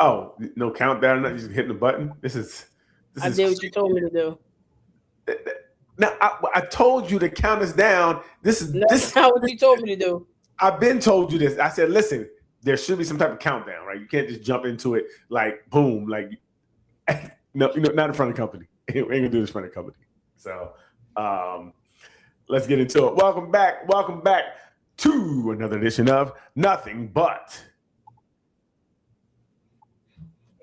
Oh, no countdown. Not just hitting the button. This I is did what you told me to do. now. I told you to count us down. This is No, this. that's not what you told me to do. I've been told you this. I said, listen, there should be some type of countdown, right? You can't just jump into it like boom, like no, not in front of the company. We ain't gonna do this in front of the company. So let's get into it. Welcome back. Welcome back to another edition of Nothing But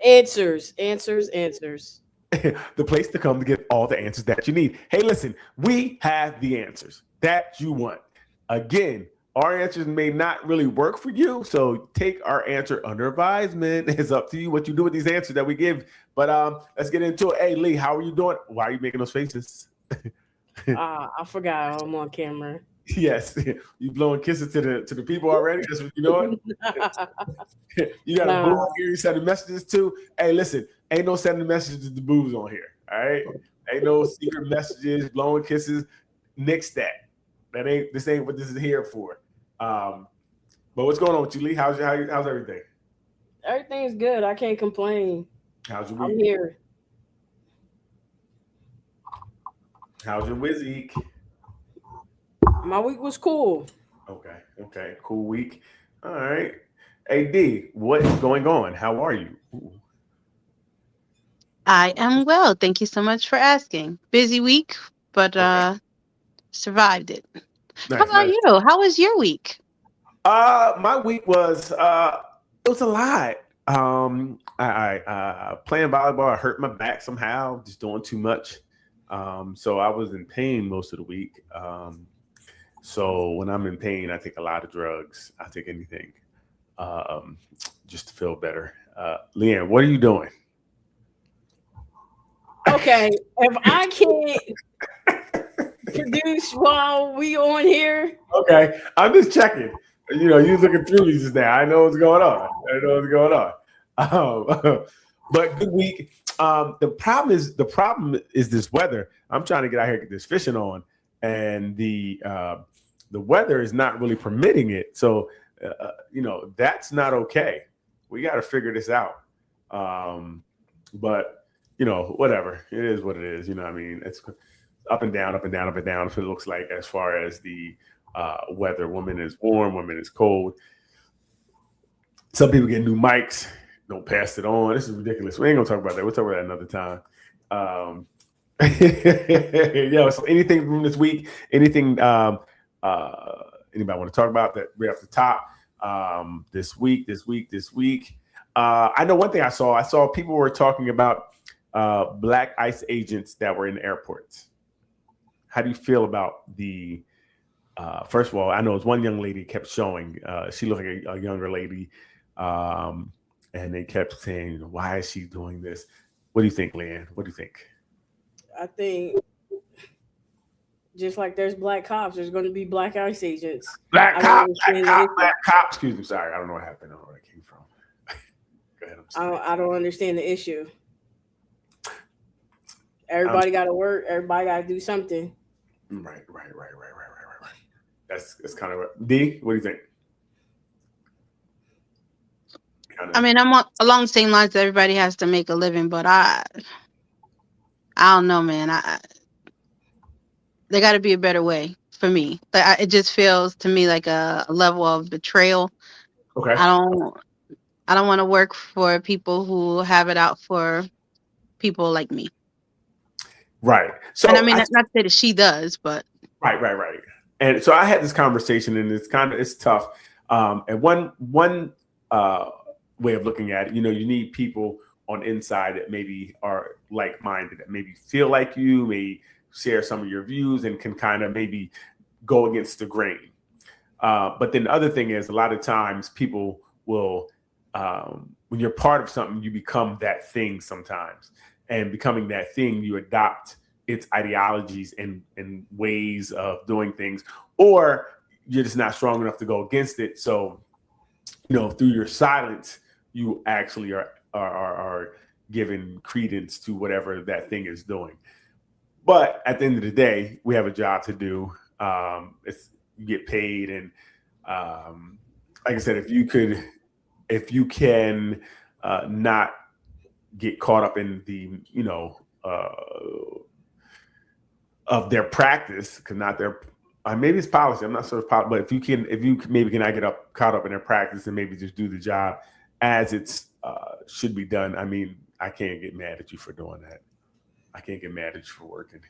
Answers, answers, answers. the place to come to get all the answers that you need. Hey, listen, we have the answers that you want. Again, our answers may not really work for you, so take our answer under advisement. It's up to you what you do with these answers that we give. But let's get into it. Hey, Lee, how are you doing? Why are you making those faces? I forgot I'm on camera. Yes, you blowing kisses to the people already. That's what you're doing. You got a boo Nah, on here. You sending messages to. Hey, listen, ain't no sending messages to boos on here. All right, ain't no secret messages, blowing kisses. Nix that. This ain't what this is here for. But what's going on with you, Lee? How's everything? everything's good. I can't complain. How's your I'm week? here. How's your week? My week was cool. Okay, cool week. All right. AD, what is going on? How are you? Ooh, I am well. Thank you so much for asking. Busy week, but okay, survived it. How nice, about nice. you? How was your week? My week was it was a lot. I playing volleyball. I hurt my back somehow, just doing too much. So I was in pain most of the week. So when I'm in pain, I take a lot of drugs. I take anything, um, just to feel better. Leanne, what are you doing? Okay, if I can't produce while we on here, Okay, I'm just checking. You looking through me just now. I know what's going on. I know what's going on. But good week. The problem is this weather. I'm trying to get out here and get this fishing on, and the weather is not really permitting it. So that's not okay. We got to figure this out. But whatever. It is what it is. You know what I mean? It's up and down, up and down, up and down. If it looks like as far as the weather, woman is warm, woman is cold. Some people get new mics, don't pass it on. This is ridiculous. We ain't gonna talk about that. We'll talk about that another time. Um, yeah. So anything from this week? Anything? Anybody want to talk about that right off the top? This week. I know one thing I saw. I saw people were talking about black ICE agents that were in the airports. How do you feel about the? First of all, I know it's one young lady kept showing. She looked like a younger lady, and they kept saying, "Why is she doing this?" What do you think, Leanne? What do you think? I think just like there's black cops, there's going to be black ICE agents. Black I don't cop, black understand the cop, issue. black cop. Excuse me, sorry, I don't know what happened. I don't know where it came from. Go ahead. I'm sorry. I don't understand the issue. I'm Everybody got to work. Everybody got to do something. right. That's kind of D. What do you think? Kind I of mean, along the same lines. Everybody has to make a living, but I don't know, man. There got to be a better way for me. It just feels to me like a level of betrayal. okay. I don't. I don't want to work for people who have it out for people like me. Right. And I So mean, I not to say that she does, but right. And so I had this conversation, and it's tough. And one way of looking at it, you need people on the inside that maybe are like minded, that maybe feel like you, may share some of your views, and can kind of maybe go against the grain. But then the other thing is, a lot of times people will, when you're part of something, you become that thing sometimes. And becoming that thing, you adopt its ideologies and ways of doing things, or you're just not strong enough to go against it. So, through your silence, you actually are giving credence to whatever that thing is doing. But at the end of the day, we have a job to do. It's You get paid, and like I said, if you can not get caught up in the of their practice, because not their maybe it's policy. I'm not sure it's policy, but if you maybe cannot get caught up in their practice and maybe just do the job as it's should be done. I mean, I can't get mad at you for doing that. I can't get mad at you for working.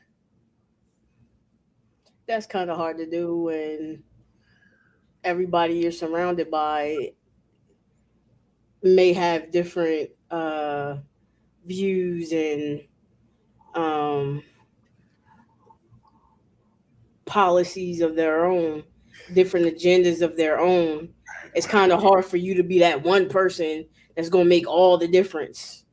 That's kind of hard to do when everybody you're surrounded by may have different views and policies of their own, different agendas of their own. It's kind of hard for you to be that one person that's going to make all the difference.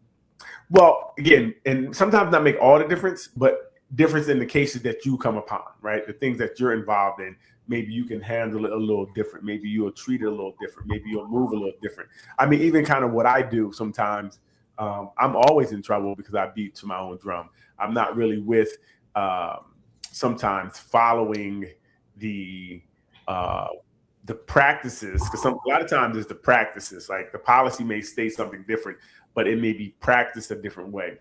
Well, again, and sometimes not make all the difference, but difference in the cases that you come upon, right? The things that you're involved in, maybe you can handle it a little different. Maybe you'll treat it a little different. Maybe you'll move a little different. I mean, even kind of what I do sometimes, I'm always in trouble because I beat to my own drum. I'm not really with sometimes following the practices, because a lot of times it's the practices. Like the policy may state something different, but it may be practiced a different way.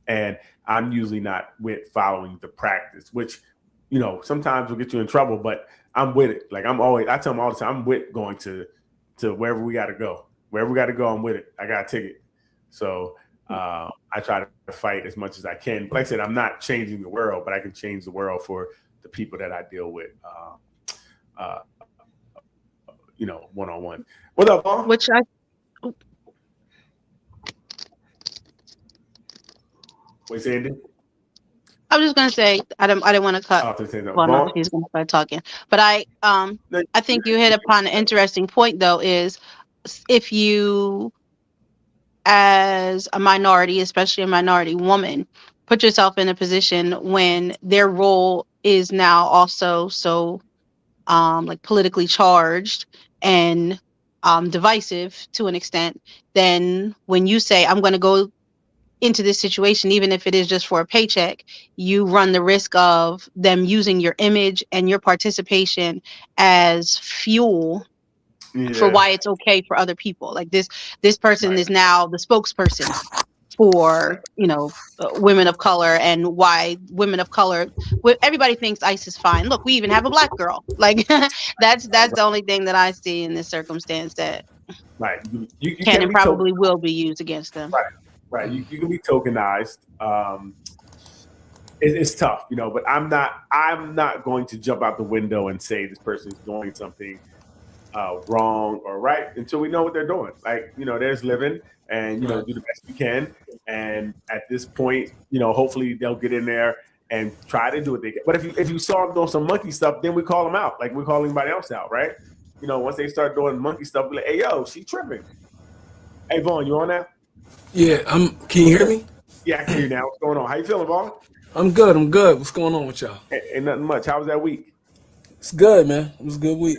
And I'm usually not with following the practice, which, sometimes will get you in trouble, but I'm with it. Like I tell them all the time, I'm with going to wherever we got to go. Wherever we got to go, I'm with it. I got a ticket. So I try to fight as much as I can. Like I said, I'm not changing the world, but I can change the world for the people that I deal with, one-on-one. What up, Vaughn? What you saying, dude? I was just gonna say I didn't want to cut. Well, he's gonna start talking, but I think you hit upon an interesting point though. Is if you, as a minority, especially a minority woman, put yourself in a position when their role is now also so like politically charged and divisive to an extent, then when you say I'm going to go into this situation, even if it is just for a paycheck, you run the risk of them using your image and your participation as fuel for why it's okay for other people. Like this person is now the spokesperson for women of color, and why women of color, everybody thinks ICE is fine. Look, we even have a black girl. Like that's the only thing that I see in this circumstance that you can and probably will be used against them. Right. You can be tokenized. It's tough, but I'm not going to jump out the window and say this person is doing something wrong or right until we know what they're doing. Like, there's living, and do the best we can. And at this point, hopefully they'll get in there and try to do what they can. But if you saw them doing some monkey stuff, then we call them out, like we call anybody else out, right? Once they start doing monkey stuff, we're like, hey, yo, she tripping. Hey, Vaughn, you on that? Yeah, can you hear me? Yeah, I can hear you now. What's going on? How you feeling, Vaughn? I'm good. What's going on with y'all? Ain't nothing much. How was that week? It's good, man. It was a good week.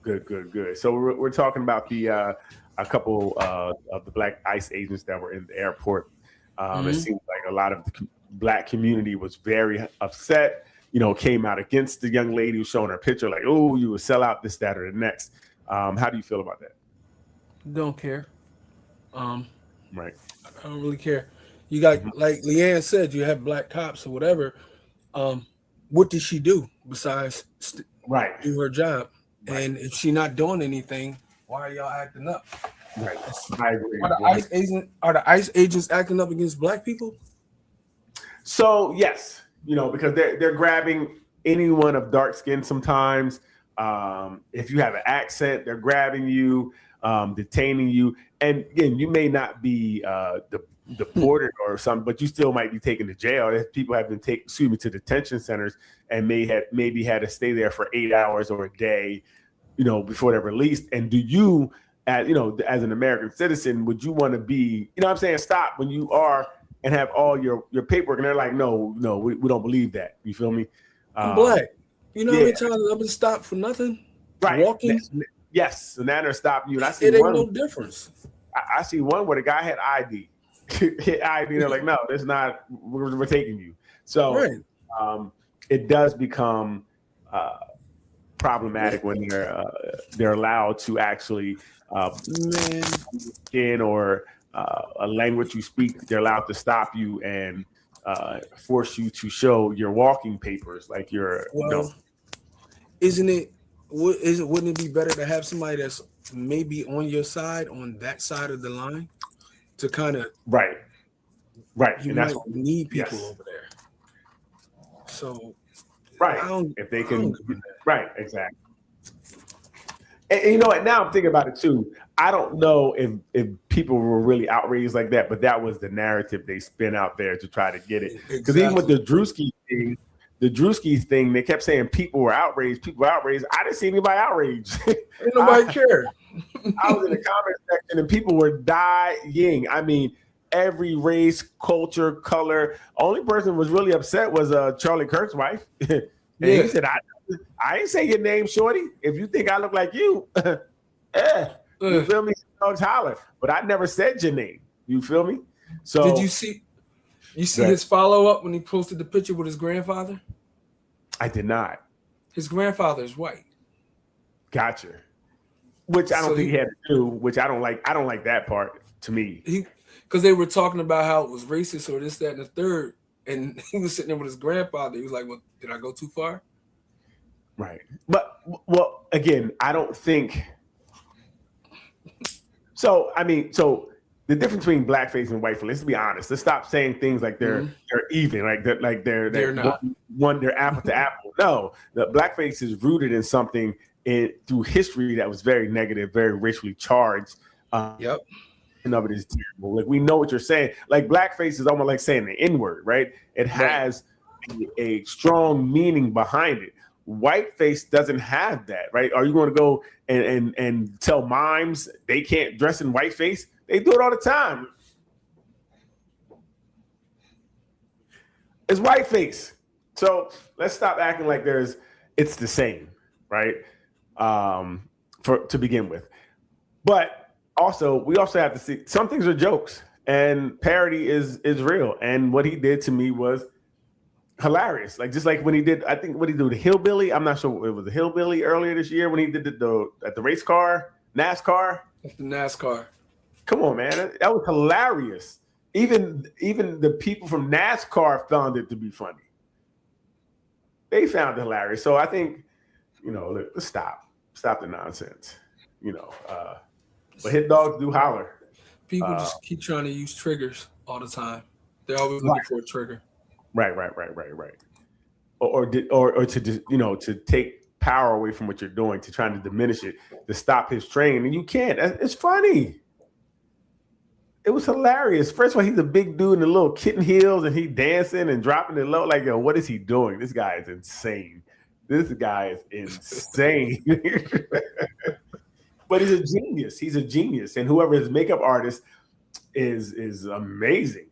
Good. So we're talking about the a couple of the black ICE agents that were in the airport. It seems like a lot of the black community was very upset. Came out against the young lady who's showing her picture, like, "Oh, you would sell out this, that, or the next." How do you feel about that? Don't care. Right. I don't really care. You got, like Leanne said, you have black cops or whatever. What did she do besides do her job? Right. And if she's not doing anything, why are y'all acting up? Right. I agree. Are the ICE agents acting up against black people? So yes, because they're grabbing anyone of dark skin sometimes. If you have an accent, they're grabbing you, detaining you. And again, you may not be deported or something, but you still might be taken to jail. People have been taken, to detention centers, and maybe had to stay there for 8 hours or a day, before they're released. And do you, as an American citizen, would you want to be, stop when you are and have all your paperwork, and they're like, no, we don't believe that. You feel me? I'm black. How many times I've been stopped for nothing? Right. Walking. Yes. So now they're stopping you. And I see it ain't no difference. I see one where the guy had ID. They're like, no, that's not. We're taking you. So it does become problematic when they're allowed to actually or a language you speak, they're allowed to stop you and force you to show your walking papers, like your. Isn't it? Wouldn't it be better to have somebody that's maybe on your side, on that side of the line, to kind of right? You and might need people over there. So if they can, right, exactly. And you know what? Now I'm thinking about it too. I don't know if people were really outraged like that, but that was the narrative they spin out there to try to get it. Because even with the Drewski thing, they kept saying people were outraged. People were outraged. I didn't see anybody outraged. Ain't nobody care. I was in the comment section and people were dying. I mean, every race, culture, color. Only person who was really upset was Charlie Kirk's wife. And he said, I ain't say your name, shorty. If you think I look like you, you feel me? Dogs holler. But I never said your name. You feel me? So did you see his follow-up when he posted the picture with his grandfather? I did not. His grandfather is white. Gotcha. Which I don't think he had to do, which I don't like. I don't like that part to me. Because they were talking about how it was racist or this, that, and the third. And he was sitting there with his grandfather. He was like, well, did I go too far? Right. But, well, again, I don't think. So, I mean, the difference between blackface and whiteface, let's be honest. Let's stop saying things like they're even, like they're not. One, they're apple to apple. No, the blackface is rooted in something through history that was very negative, very racially charged. Yep. And of it is terrible. Like, we know what you're saying. Like, blackface is almost like saying the N-word, right? It has a strong meaning behind it. Whiteface doesn't have that, right? Are you going to go and tell mimes they can't dress in whiteface? They do it all the time. It's whiteface. So let's stop acting like it's the same, right? To begin with. But also, we also have to see some things are jokes and parody is real. And what he did to me was hilarious. Like, just like when he did, I think what he did, the hillbilly. I'm not sure it was the hillbilly earlier this year when he did at the race car, NASCAR. That's the NASCAR. Come on, man. That was hilarious. Even the people from NASCAR found it to be funny. They found it hilarious. So I think, let's stop the nonsense, but hit dogs do holler. People just keep trying to use triggers all the time. They're always looking for a trigger. Right. Or to take power away from what you're doing, to trying to diminish it, to stop his train. And you can't. It's funny. It was hilarious. First of all, he's a big dude in the little kitten heels and he dancing and dropping it low. Like, yo, what is he doing? This guy is insane. But he's a genius. And whoever his makeup artist is amazing.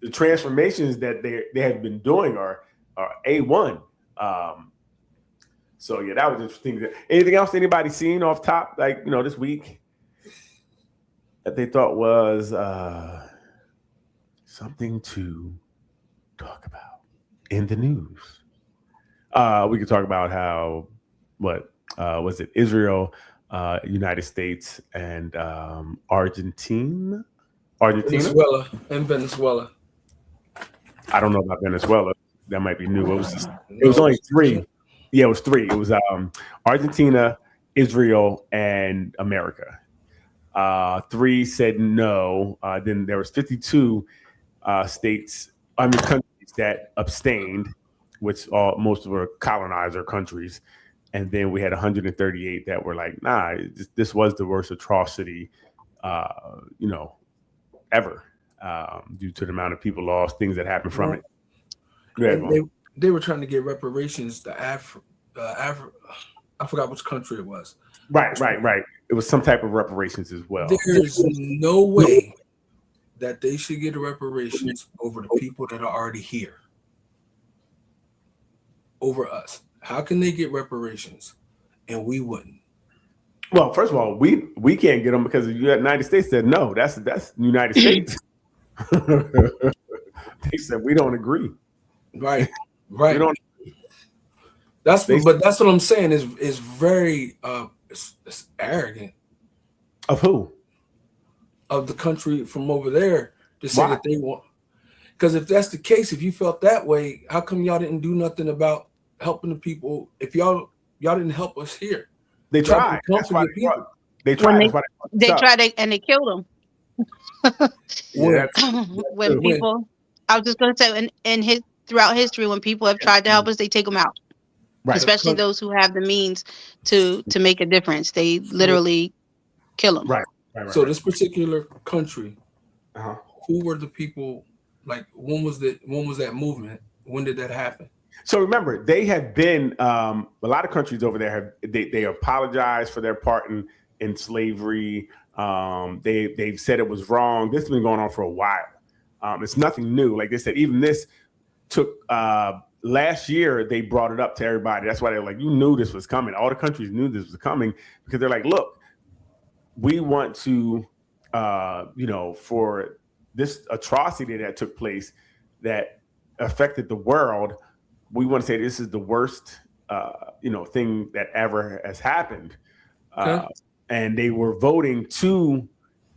The transformations that they have been doing are A1. So yeah, that was interesting. Anything else anybody seen off top, like, this week that they thought was something to talk about in the news? We could talk about how, was it Israel, United States, and Argentina? Venezuela. I don't know about Venezuela. That might be new. It was only three. Yeah, it was three. It was Argentina, Israel, and America. 3 said no. Then there was 52 countries that abstained, which most of were colonizer countries. And then we had 138 that were like, nah, this was the worst atrocity, ever, due to the amount of people lost, things that happened from it. They were trying to get reparations to I forgot which country it was. Right. It was some type of reparations as well. There's no way that they should get reparations over the people that are already here. Over us. How can they get reparations and we wouldn't? Well, first of all, we can't get them because the United States said no. That's the United States. They said we don't agree. Right. We don't. That's what I'm saying is very it's arrogant. Of who? of the country from over there to say that they want. Because if that's the case, if you felt that way, how come y'all didn't do nothing about helping the people? If y'all didn't help us here, they tried. They tried. They tried and they killed them. When people, I was just going to say, throughout history, when people have tried to help us, they take them out. Right. Especially those who have the means to make a difference. They literally kill them. Right. So this particular country, who were the people? Like, when was that movement? When did that happen? So remember, they have been a lot of countries over there they apologized for their part in slavery. They've said it was wrong. This has been going on for a while. It's nothing new. Like they said, even this took last year. They brought it up to everybody. That's why they're like, you knew this was coming. All the countries knew this was coming because they're like, look, we want to, for this atrocity that took place that affected the world, we want to say this is the worst, thing that ever has happened. And they were voting to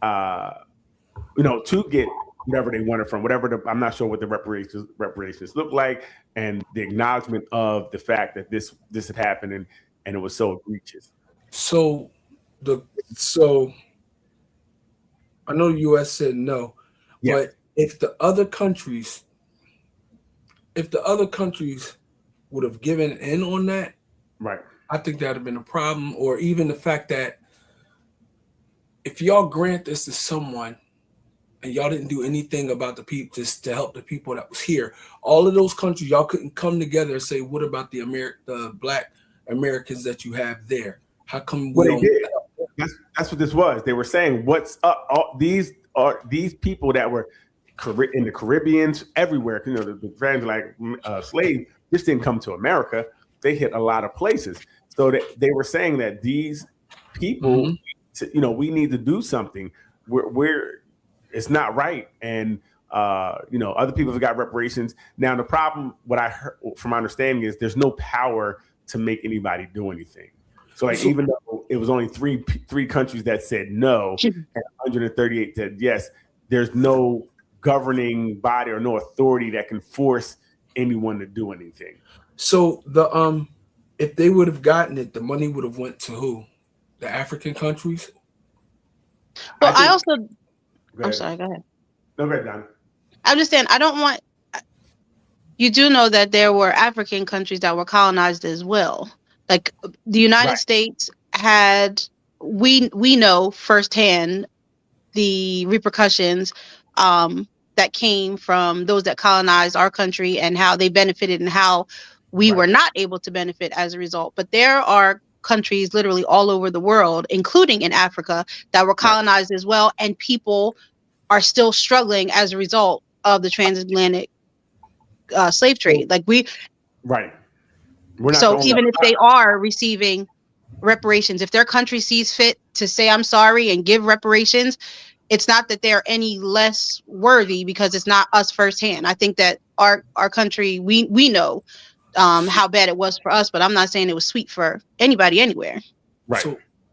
get whatever they wanted from whatever I'm not sure what the reparations look like, and the acknowledgement of the fact that this had happened and it was so egregious. So I know the U.S. said no. Yeah. But if the other countries would have given in on that, right, I think that'd have been a problem. Or even the fact that if y'all grant this to someone and y'all didn't do anything about the people just to help the people that was here, all of those countries, y'all couldn't come together and say, what about the Black Americans that you have there? How come we don't? That's what this was. They were saying, what's up? All these people that were in the Caribbean, everywhere, the friends like slaves, this didn't come to America. They hit a lot of places. So they were saying that these people, we need to do something. It's not right. And, other people have got reparations. Now, the problem, what I heard from my understanding is there's no power to make anybody do anything. So even though it was only three countries that said no and 138 said yes, there's no governing body or no authority that can force anyone to do anything. So if they would have gotten it, the money would have went to who? The African countries? Well, I'm sorry, go ahead. No, go ahead, Don. I understand. You do know that there were African countries that were colonized as well. Like the United States had, we know firsthand the repercussions that came from those that colonized our country and how they benefited and how we were not able to benefit as a result. But there are countries literally all over the world, including in Africa, that were colonized as well. And people are still struggling as a result of the transatlantic slave trade. Like so even if they are receiving reparations, if their country sees fit to say, I'm sorry, and give reparations, it's not that they're any less worthy because it's not us firsthand. I think that our country, we know how bad it was for us, but I'm not saying it was sweet for anybody anywhere. Right.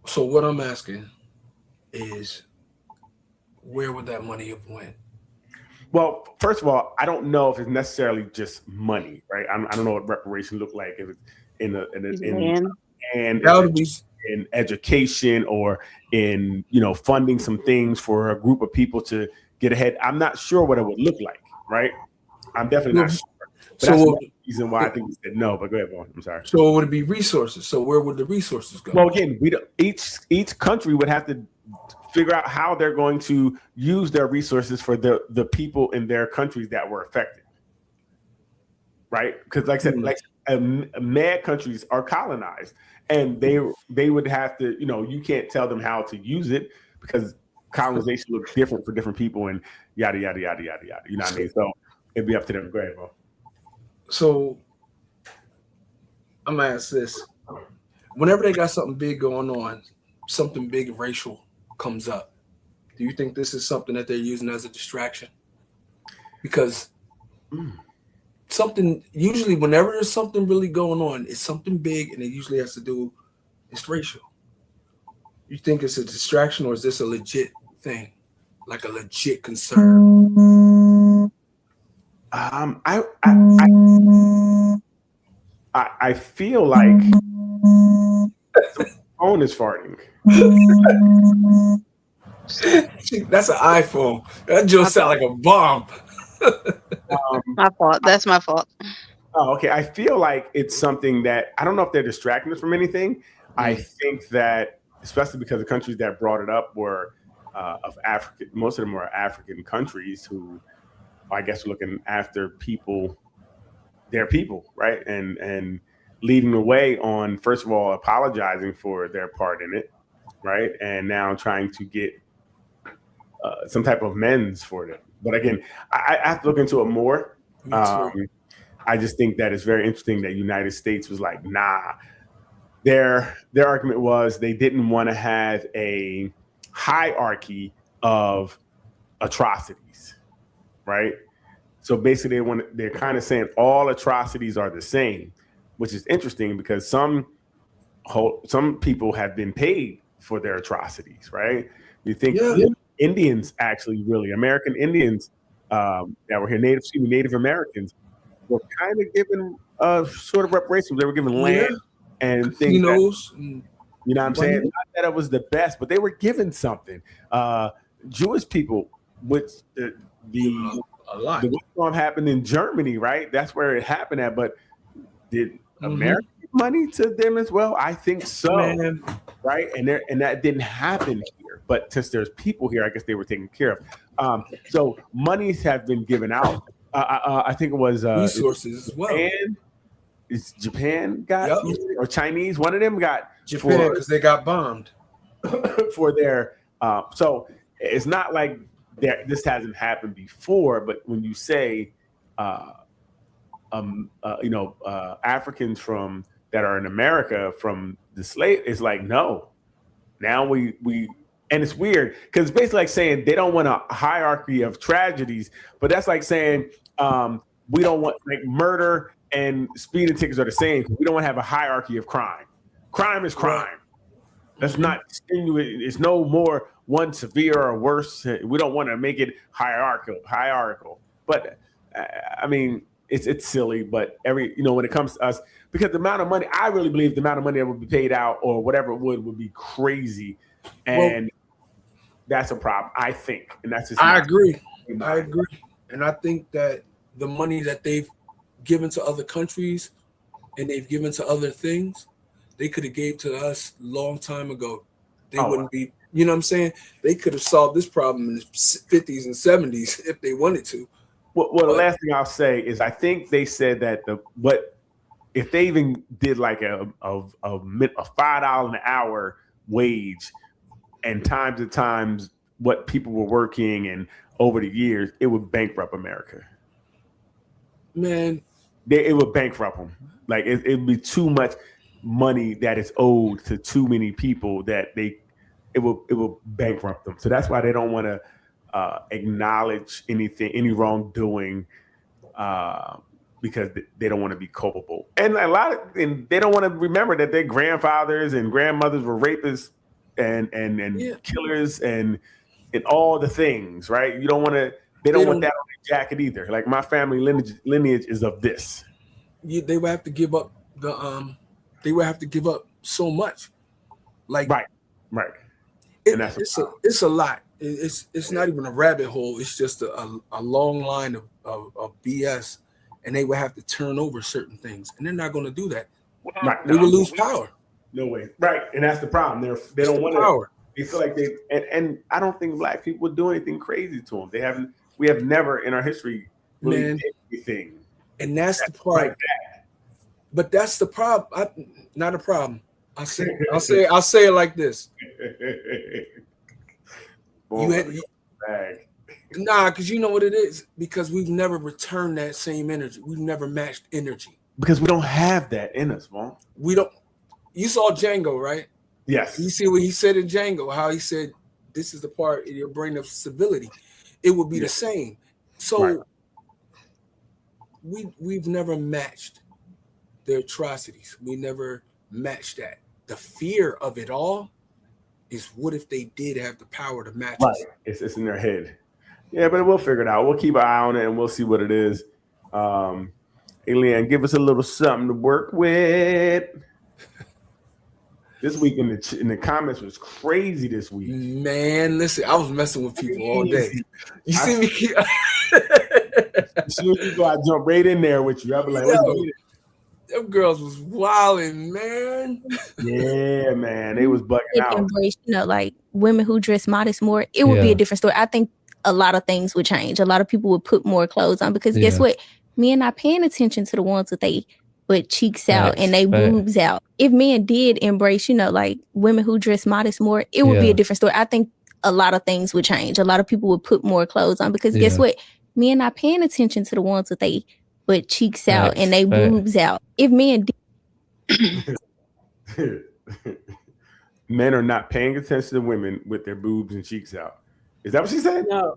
So what I'm asking is, where would that money have went? Well, first of all, I don't know if it's necessarily just money, right? I don't know what reparations look like, if it's in education or in funding some things for a group of people to get ahead. I'm not sure what it would look like, right? I'm definitely not sure. But that's the reason why I think we said no. But go ahead, Vaughn. I'm sorry. So would it be resources? So where would the resources go? Well, again, each country would have to figure out how they're going to use their resources for the people in their countries that were affected, right? Because, like I said, mad countries are colonized, and they would have to, you can't tell them how to use it because colonization looks different for different people, and yada yada yada yada yada. You know what I mean? So it'd be up to them. Go ahead, bro. So I'm gonna ask this: whenever they got something big going on, something big racial comes up, do you think this is something that they're using as a distraction? Because something, usually whenever there's something really going on, it's something big and it usually has to do, it's racial. You think it's a distraction or is this a legit thing? like a legit concern? I feel like the phone is farting. That's an iPhone. That just sound like a bomb. My fault. That's my fault. Oh, okay. I feel like it's something that I don't know if they're distracting us from anything. I think that, especially because the countries that brought it up were of African, most of them were African countries who, I guess, are looking after people, their people, right? And leading the way on, first of all, apologizing for their part in it, right? And now trying to get some type of amends for it. But again, I have to look into it more. I just think that it's very interesting that United States was like, nah. Their argument was they didn't want to have a hierarchy of atrocities, right? So basically, they're kind of saying all atrocities are the same, which is interesting because some people have been paid for their atrocities, right? You think Indians actually, really, American Indians that were here, Native Americans, were kind of given sort of reparations. They were given land and things. You know what I'm saying? Not that it was the best, but they were given something. Jewish people, which the storm happened in Germany, right? That's where it happened at. But did America give money to them as well? I think so, right? And that didn't happen here. But since there's people here, I guess they were taken care of. So monies have been given out. I think it was resources as well. Is Japan got or Chinese? One of them got Japan because they got bombed for their. So it's not like this hasn't happened before. But when you say, Africans from that are in America from the slave, it's like no. Now we and it's weird because it's basically like saying they don't want a hierarchy of tragedies, but that's like saying we don't want like murder and speeding tickets are the same. We don't want to have a hierarchy of crime. Crime is crime. That's not distinguished. It's no more one severe or worse. We don't want to make it hierarchical. But I mean, it's silly. But when it comes to us, because the amount of money, I really believe the amount of money that would be paid out or whatever it would be crazy, and that's a problem. I think, and that's just. I agree, and I think that the money that they've given to other countries and they've given to other things, they could have gave to us a long time ago. They wouldn't be, you know what I'm saying? They could have solved this problem in the 50s and 70s if they wanted to. Well, the last thing I'll say is I think they said that if they even did like a $5 an hour wage and times what people were working and over the years, it would bankrupt America. Man, it would bankrupt them. Like it'd be too much money that is owed to too many people that it will bankrupt them. So that's why they don't want to acknowledge any wrongdoing because they don't want to be culpable. And and they don't want to remember that their grandfathers and grandmothers were rapists and killers and all the things, right? You don't want to. They don't want that on their jacket either. Like my family lineage is of this. They would have to give up they would have to give up so much. Like right. It's a lot. It's not even a rabbit hole. It's just a long line of BS, and they would have to turn over certain things, and they're not going to do that. Right. They will lose power. No way. Right, and that's the problem. They don't want power. They feel like and I don't think black people would do anything crazy to them. They haven't. We have never in our history really did anything. And that's the part. Like that. But that's the problem. Not a problem. I'll say it like this. Because you know what it is. Because we've never returned that same energy. We've never matched energy. Because we don't have that in us, Vaughn. We don't. You saw Django, right? Yes. You see what he said in Django, how he said, this is the part in your brain of civility. It would be the same. So we've never matched the atrocities. We never matched that. The fear of it all, is what if they did have the power to match right. us? It's in their head. Yeah, but we'll figure it out. We'll keep an eye on it and we'll see what it is. Hey, Leanne, give us a little something to work with. This week in the comments was crazy this week. Man, listen, I was messing with people all day. You see me? As soon as you go, I jump right in there with you. I'll be like, them girls was wilding, man. Yeah, man. They was bugging out. Embrace, like women who dress modest more, it would be a different story. I think a lot of things would change. A lot of people would put more clothes on because guess what? Men not paying attention to the ones with they butt cheeks out and they boobs out. If men did embrace, like women who dress modest more, it would be a different story. I think a lot of things would change. A lot of people would put more clothes on because guess what? Men not paying attention to the ones with they butt cheeks out and they boobs out. If men did. Men are not paying attention to women with their boobs and cheeks out. Is that what she said? No.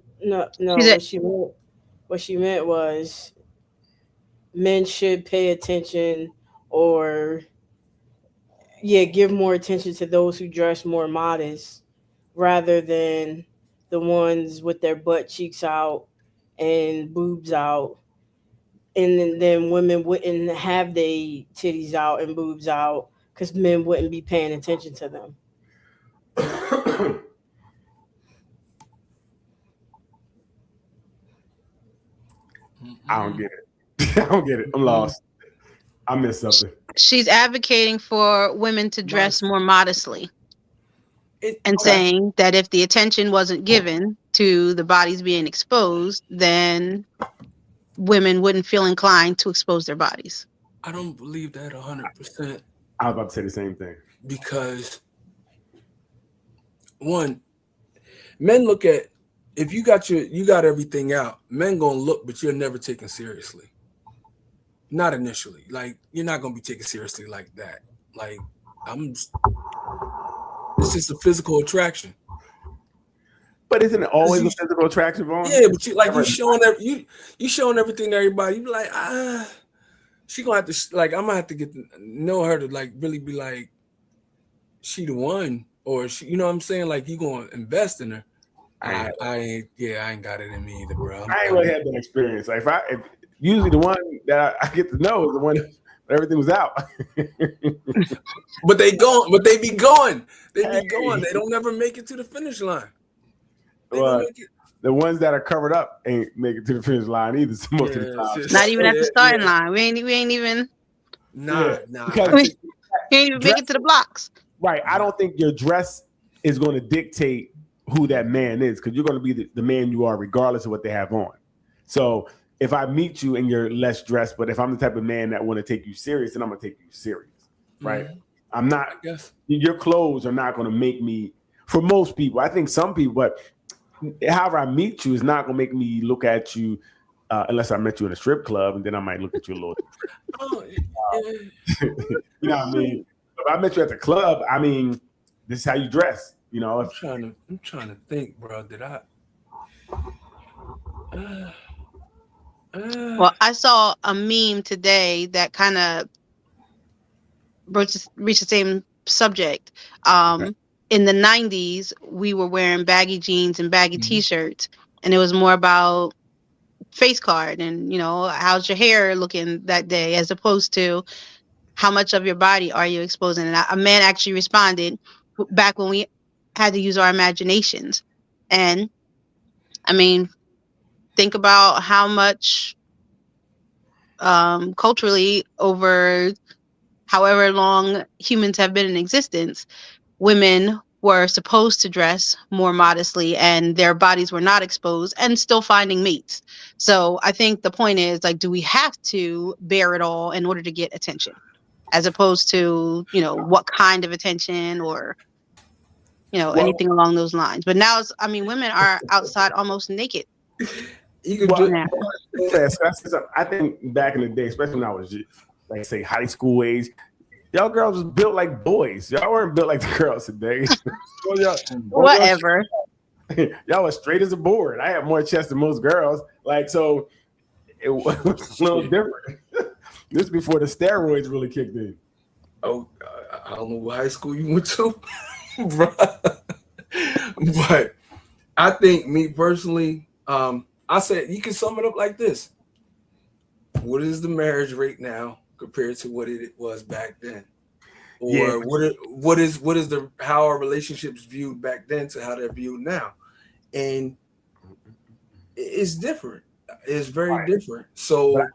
What she meant was men should pay attention or give more attention to those who dress more modest rather than the ones with their butt cheeks out and boobs out. And then women wouldn't have their titties out and boobs out because men wouldn't be paying attention to them. I don't get it. I'm lost. I missed something. She's advocating for women to dress more modestly. Saying that if the attention wasn't given to the bodies being exposed, then women wouldn't feel inclined to expose their bodies. I don't believe that 100%. I was about to say the same thing. Because one, men look at, if you got everything out, men gonna look, but you're never taken seriously. Not initially. Like, you're not gonna be taken seriously like that. Like, it's just a physical attraction. But isn't it always a physical attraction, Vaughn? Yeah, but you showing everything to everybody. You be like, she gonna have to I'm gonna have to get to know her to really be like, she the one, or she, you know what I'm saying? Like, you gonna invest in her. I ain't got it in me either, bro. I ain't really had that experience. Like, if usually the one that I get to know is the one that everything was out. But they be going. They don't never make it to the finish line. The ones that are covered up ain't make it to the finish line either. Most of the time. Not even at the starting line. We ain't even. Nah. We ain't even make it to the blocks. Right. I don't think your dress is going to dictate who that man is, because you're going to be the man you are regardless of what they have on. So if I meet you and you're less dressed, but if I'm the type of man that want to take you serious, then I'm going to take you serious. Right. Mm-hmm. I'm not. Your clothes are not going to make me, for most people, I think some people, but however I meet you is not going to make me look at you unless I met you in a strip club, and then I might look at you a little different. You know what I mean? If I met you at the club, I mean, this is how you dress. You know, I'm trying to think, bro. Did I? Well, I saw a meme today that kind of reached the same subject. Okay. In the 90s, we were wearing baggy jeans and baggy t-shirts, and it was more about face card and, how's your hair looking that day, as opposed to how much of your body are you exposing. And a man actually responded back when we had to use our imaginations. And I mean, think about how much culturally, over however long humans have been in existence, women were supposed to dress more modestly and their bodies were not exposed and still finding mates. So I think the point is, do we have to bear it all in order to get attention, as opposed to, what kind of attention or, anything along those lines. But now women are outside almost naked. I think back in the day, especially when I was say high school age, y'all girls was built like boys. Y'all weren't built like the girls today. Whatever. Y'all was straight as a board. I had more chest than most girls. So it was a little different. This is before the steroids really kicked in. Oh, I don't know what high school you went to, bro. But I think me personally, I said you can sum it up like this. What is the marriage rate now compared to what it was back then? Or what is how are relationships viewed back then to how they're viewed now? And it's different. It's very different. So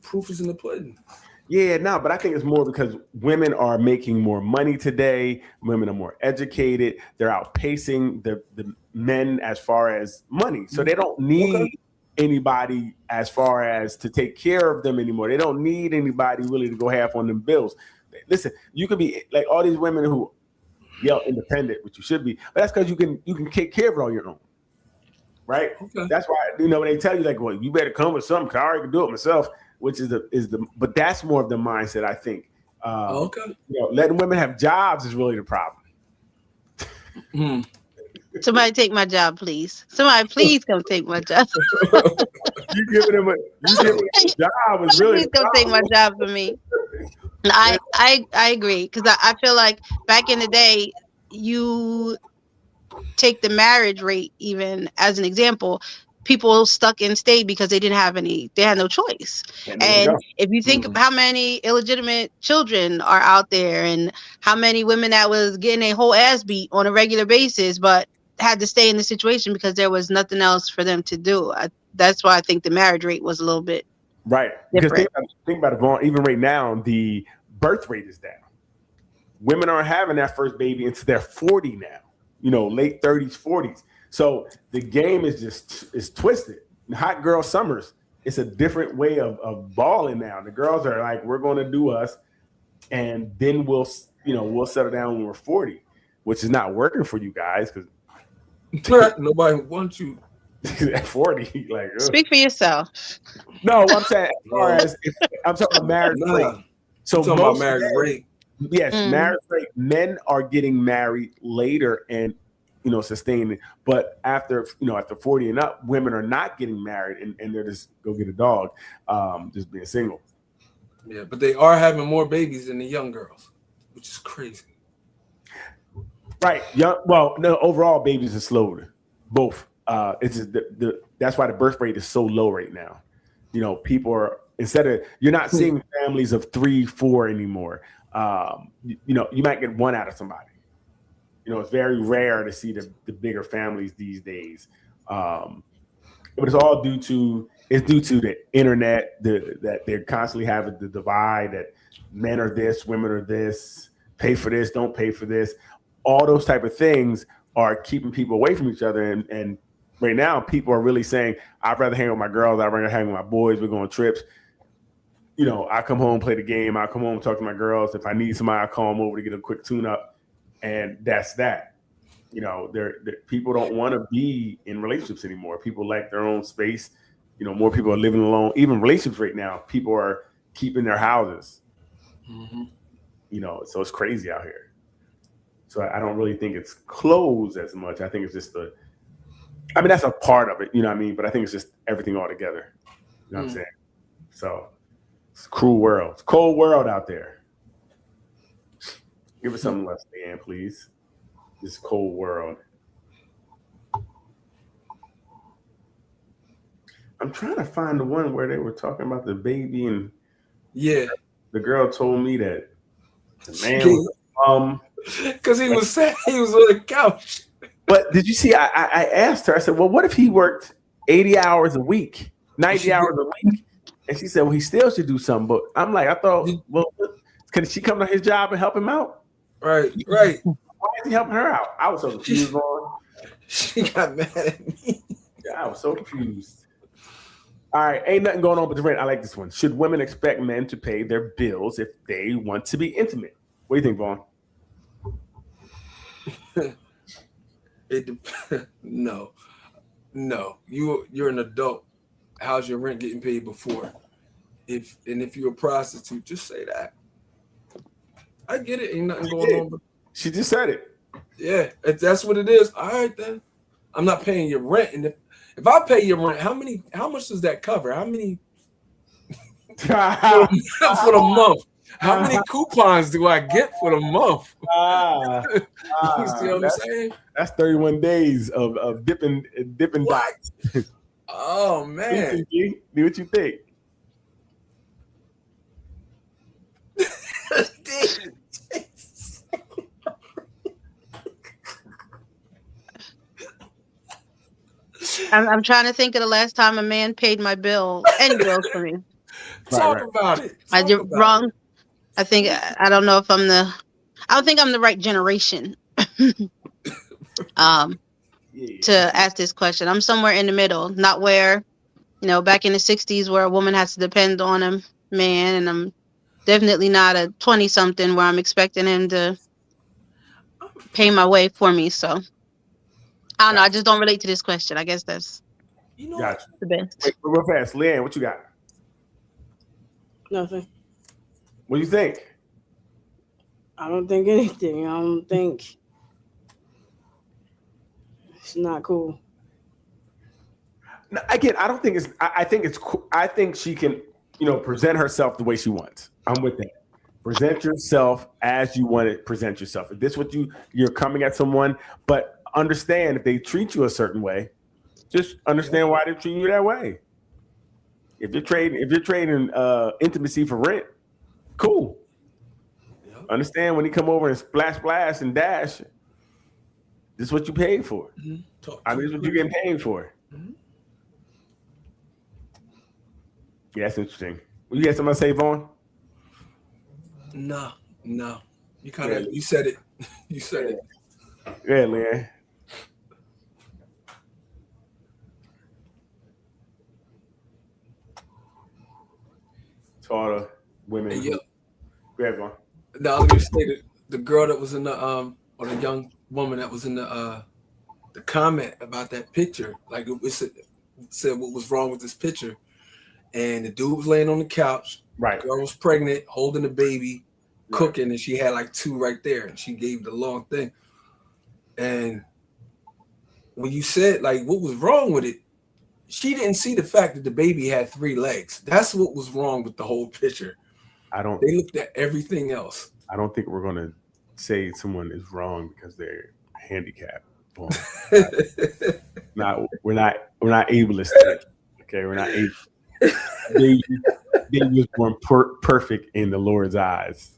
proof is in the pudding. Yeah, no, but I think it's more because women are making more money today. Women are more educated. They're outpacing the men as far as money. So they don't need anybody as far as to take care of them anymore. They don't need anybody really to go half on them bills. Listen, you could be like all these women who yell independent, which you should be, but that's because you can take care of it on your own. Right? Okay. That's why, when they tell you like, well, you better come with something because I already can do it myself. Which is but that's more of the mindset, I think. Letting women have jobs is really the problem. Somebody take my job, please. Somebody please come take my job. you giving them a job is really. Please come take my job for me. I agree because I feel like back in the day, you take the marriage rate even as an example. People stuck in state because they had no choice. And if you think of how many illegitimate children are out there and how many women that was getting a whole ass beat on a regular basis, but had to stay in the situation because there was nothing else for them to do. That's why I think the marriage rate was a little bit Because think about it, Vaughn, even right now, the birth rate is down. Women aren't having that first baby until they're 40 now, late 30s, 40s. So the game is twisted. Hot girl summers, it's a different way of balling now. The girls are like, we're going to do us, and then we'll settle down when we're 40, which is not working for you guys because nobody wants you at 40. Like, speak for yourself. No, I'm saying as far as I'm talking about marriage rate. So talking about marriage rate. Yes, marriage rate. Men are getting married later and sustaining. But after 40 and up, women are not getting married and they're just go get a dog, just being single. Yeah, but they are having more babies than the young girls, which is crazy. Right. Overall babies are slowed. Both. It's just that's why the birth rate is so low right now. People are you're not seeing families of 3, 4 anymore. You might get one out of somebody. It's very rare to see the bigger families these days. But it's all due to the internet, that they're constantly having the divide that men are this, women are this, pay for this, don't pay for this. All those type of things are keeping people away from each other. And right now, people are really saying, I'd rather hang with my girls. I'd rather hang with my boys. We're going on trips. I come home, play the game. I come home, talk to my girls. If I need somebody, I call them over to get a quick tune-up. And that's that. People don't want to be in relationships anymore. People like their own space. More people are living alone. Even relationships right now, people are keeping their houses. Mm-hmm. So it's crazy out here. So I don't really think it's closed as much. I think it's just that's a part of it, but I think it's just everything all together. You know what I'm saying? So it's a cruel world. It's a cold world out there. Give us something less, Leanne, please. This cold world. I'm trying to find the one where they were talking about the baby and the girl told me that the man was because he was sad. He was on the couch. But did you see? I asked her. I said, "Well, what if he worked 80 hours a week, 90 hours a week?" And she said, "Well, he still should do something." But I'm like, I thought, well, can she come to his job and help him out? Right. Why is he helping her out? I was so confused. She got mad at me. Yeah, I was so confused. All right, ain't nothing going on but the rent. I like this one. Should women expect men to pay their bills if they want to be intimate? What do you think, Vaughn? No. You're an adult. How's your rent getting paid before? If you're a prostitute, just say that. I get it. Ain't nothing going on. But she just said it. Yeah, if that's what it is, all right then. I'm not paying your rent, and if I pay your rent, how much does that cover? How many for the month? How many coupons do I get for the month? You see what I'm saying? That's 31 days of dipping dots. Oh man. Do what you think. I'm trying to think of the last time a man paid my bill, any bills for me. Talk about it. I did wrong. I think I don't know if I don't think I'm the right generation to ask this question. I'm somewhere in the middle, not where, back in the 60s where a woman has to depend on a man, and I'm definitely not a 20-something where I'm expecting him to pay my way for me. So I don't know. I just don't relate to this question. I guess that's the best. Wait, real fast, Leanne, what you got? Nothing. What do you think? I don't think anything. I don't think it's not cool. No, again, I don't think it's. I think it's cool. I think she can, present herself the way she wants. I'm with that. Present yourself as you want to present yourself. If this is what you're coming at someone, but understand if they treat you a certain way, just understand why they're treating you that way. If you're trading intimacy for rent, cool. Understand when he come over and splash and dash, this is what you paid for. Mm-hmm. This is what you're getting paid for. Mm-hmm. Yeah, that's interesting. You got something to say, Vaughn? No. You said it. You said it. Yeah, Leanne. To all the women. Yeah. Go ahead, Vaughn. No, I was gonna say the girl that was in the or the young woman that was in the comment about that picture, like it said what was wrong with this picture, and the dude was laying on the couch. Right. The girl was pregnant, holding the baby, cooking, and she had like two right there, and she gave the long thing. And when you said like what was wrong with it, she didn't see the fact that the baby had 3 legs. That's what was wrong with the whole picture. They looked at everything else. I don't think we're going to say someone is wrong because they're handicapped. We're not ableist. Okay, we're not able. They was born perfect in the Lord's eyes.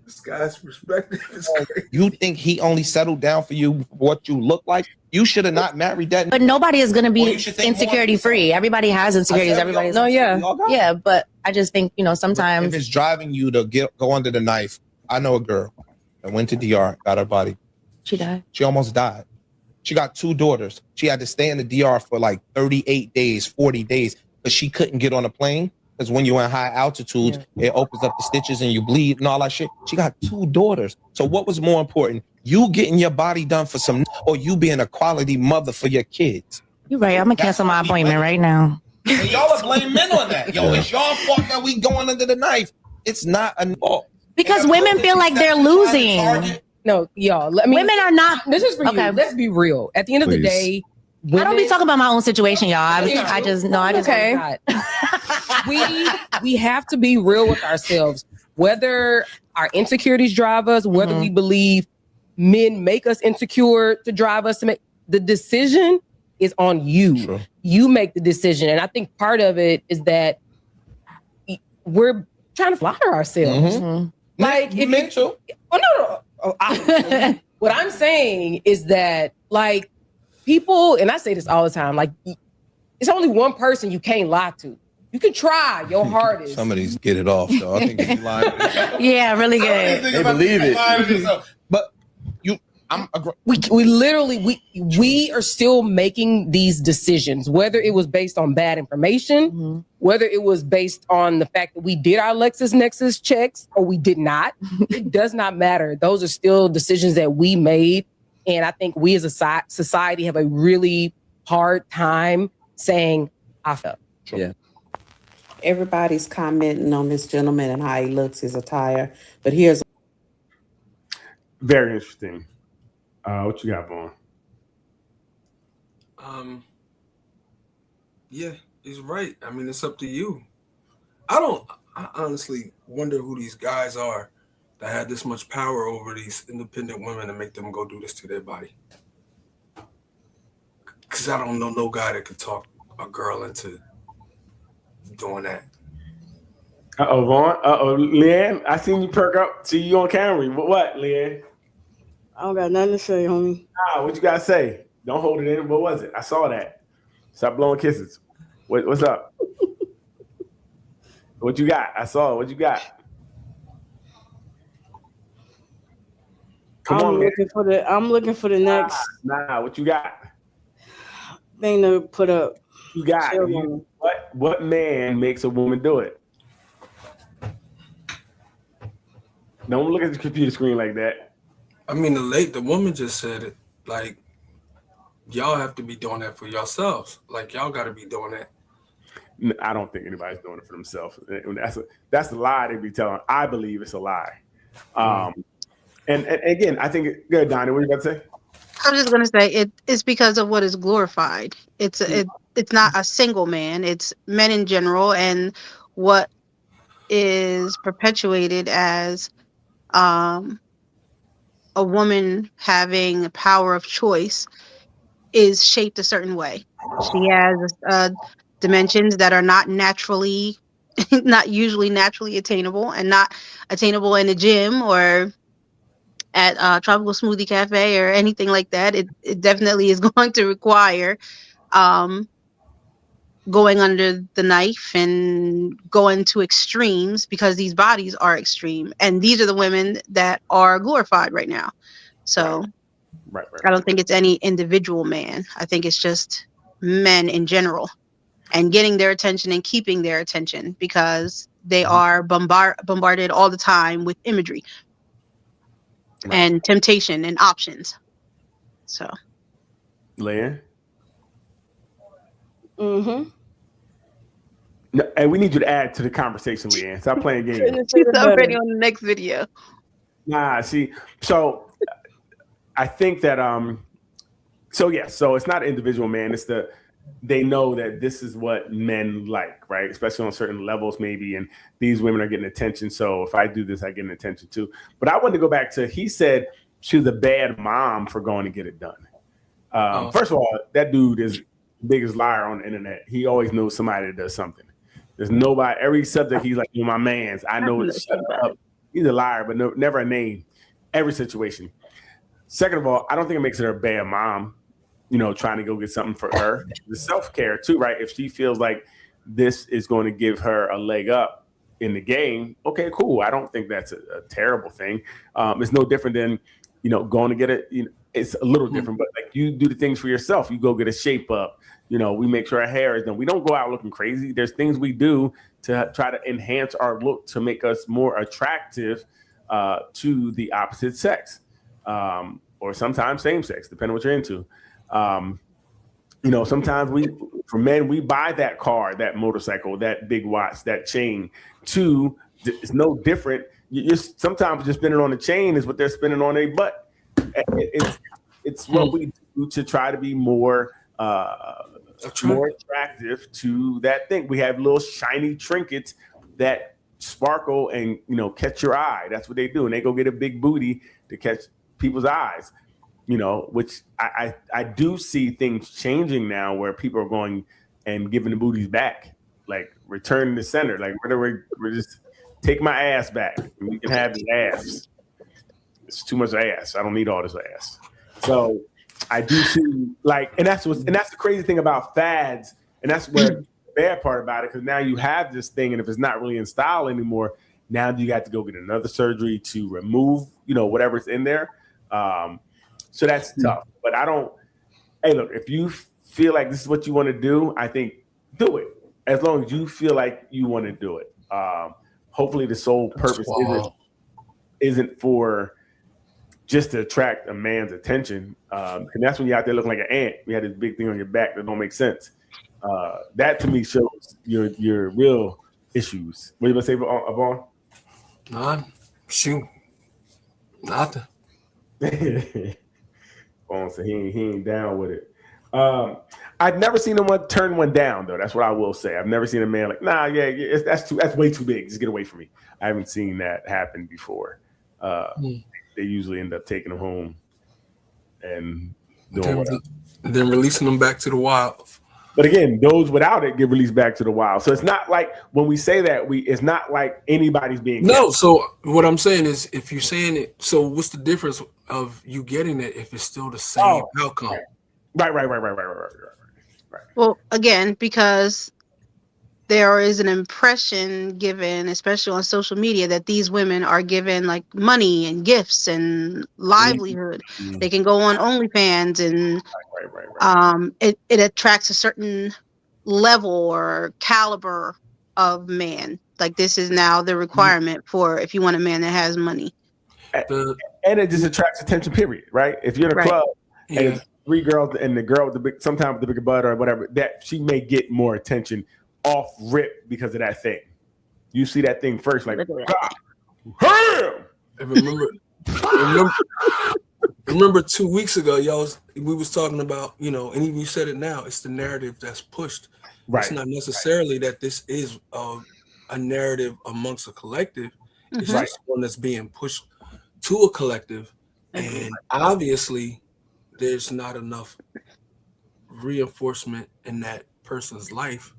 This guy's perspective is crazy. You think he only settled down for you what you look like? You should have not married that. But nobody is going to be insecurity free. Everybody has insecurities. Everybody's yeah. But I just think, sometimes if it's driving you to go under the knife. I know a girl that went to DR, got her body. She died. She almost died. She got 2 daughters. She had to stay in the DR for like 38 days, 40 days, because she couldn't get on a plane. Because when you're in high altitude, it opens up the stitches and you bleed and all that shit. She got 2 daughters. So what was more important? You getting your body done for some, or you being a quality mother for your kids? You're right. I'm going to cancel my appointment right now. And y'all are blaming men on that. Yo, it's your fault that we going under the knife. It's not a fault. Because women feel like they're losing. No, y'all. Women are not. This is for you. Let's be real. At the end of the day, I don't be talking about my own situation, y'all. I just okay. We have to be real with ourselves. Whether our insecurities drive us, whether we believe men make us insecure to drive us to make the decision is on you. Sure. You make the decision, and I think part of it is that we're trying to flatter ourselves. Mm-hmm. Like if men too. Oh no. What I'm saying is that like people, and I say this all the time, like it's only one person you can't lie to. You can try your hardest. Some of these get it off, though. I think if you lying. Yeah, really good. They believe it. But we literally are still making these decisions, whether it was based on bad information, whether it was based on the fact that we did our LexisNexis checks or we did not. It does not matter. Those are still decisions that we made. And I think we as a society have a really hard time saying, I felt. Yeah. Everybody's commenting on this gentleman and how he looks, his attire. But here's very interesting. What you got, Vaughn? Yeah, he's right. I mean, it's up to you. I honestly wonder who these guys are that had this much power over these independent women to make them go do this to their body. Because I don't know no guy that could talk a girl into doing that. Uh-oh, Vaughn. Uh-oh, Leanne. I seen you perk up. See you on camera. What, Leanne? I don't got nothing to say, homie. What you got to say? Don't hold it in. What was it? I saw that. Stop blowing kisses. What's up? What you got? I saw it. What you got? I'm looking for the next. What you got? Thing to put up. You got what man makes a woman do it? Don't look at the computer screen like that. I mean, the woman just said it. Like, y'all have to be doing that for yourselves. Like, y'all got to be doing that. I don't think anybody's doing it for themselves. That's a lie they be telling. I believe it's a lie. And again, I think good, Donnie. What are you about to say? I'm just gonna say it's because of what is glorified. It's not a single man. It's men in general, and what is perpetuated as a woman having power of choice is shaped a certain way. She has dimensions that are not usually naturally attainable, and not attainable in a gym or at Tropical Smoothie Cafe or anything like that. It definitely is going to require going under the knife and going to extremes, because these bodies are extreme, and these are the women that are glorified right now. So right. I don't think it's any individual man. I think it's just men in general, and getting their attention and keeping their attention, because they are bombarded all the time with imagery and temptation and options. So, Leanne? Mm-hmm. No, and we need you to add to the conversation, Leanne. Stop playing games. She's already on the next video. See, so I think that so it's not an individual man. It's they know that this is what men like, right? Especially on certain levels, maybe, and these women are getting attention. So if I do this, I get an attention too. But I wanted to go back to, he said she was a bad mom for going to get it done. First of all, that dude is the biggest liar on the internet. He always knows somebody that does something. There's nobody, every subject he's like, you're my man's. I know it's shut up. He's a liar, but never a name. Every situation. Second of all, I don't think it makes her a bad mom, trying to go get something for her. The self-care too, right? If she feels like this is going to give her a leg up in the game, okay, cool. I don't think that's a terrible thing. It's no different than, going to get it. It's a little different, but like you do the things for yourself. You go get a shape up. We make sure our hair is done. We don't go out looking crazy. There's things we do to try to enhance our look to make us more attractive to the opposite sex, or sometimes same sex, depending on what you're into. Sometimes for men, we buy that car, that motorcycle, that big watch, that chain. It's no different. You're sometimes just spending on the chain is what they're spending on their butt. It's what we do to try to be more attractive to that thing. We have little shiny trinkets that sparkle and catch your eye. That's what they do, and they go get a big booty to catch people's eyes. Which I do see things changing now, where people are going and giving the booties back, like returning to center, like we're just take my ass back. We can have the ass. It's too much ass. I don't need all this ass. So I do see and that's the crazy thing about fads, and that's where the bad part about it, because now you have this thing, and if it's not really in style anymore, now you got to go get another surgery to remove whatever's in there. So that's tough. But hey, look, if you feel like this is what you want to do, I think do it. As long as you feel like you want to do it. Hopefully the sole purpose isn't for just to attract a man's attention. And that's when you're out there looking like an ant. You had this big thing on your back that don't make sense. That to me shows your real issues. What are you going to say, Vaughn? None. Shoot. Nothing. Vaughn said he ain't down with it. I've never seen anyone turn one down, though. That's what I will say. I've never seen a man like, nah, that's way too big. Just get away from me. I haven't seen that happen before. They usually end up taking them home and doing whatever. Then releasing them back to the wild. But again, those without it get released back to the wild. So it's not like when we say that it's not like anybody's being kept. So what I'm saying is, if you're saying it, so what's the difference of you getting it if it's still the same outcome? Right. Well, again, because there is an impression given, especially on social media, that these women are given like money and gifts and livelihood. Mm-hmm. They can go on OnlyFans and it attracts a certain level or caliber of man. Like this is now the requirement for if you want a man that has money. And it just attracts attention, period, right? If you're in a club and it's 3 girls and the girl with the big, sometimes with the bigger butt or whatever, that she may get more attention off rip because of that thing. You see that thing first, like, God, remember 2 weeks ago, we was talking about, and even you said it now, it's the narrative that's pushed. Right. It's not necessarily that this is a narrative amongst a collective. It's just one that's being pushed to a collective. And obviously there's not enough reinforcement in that person's life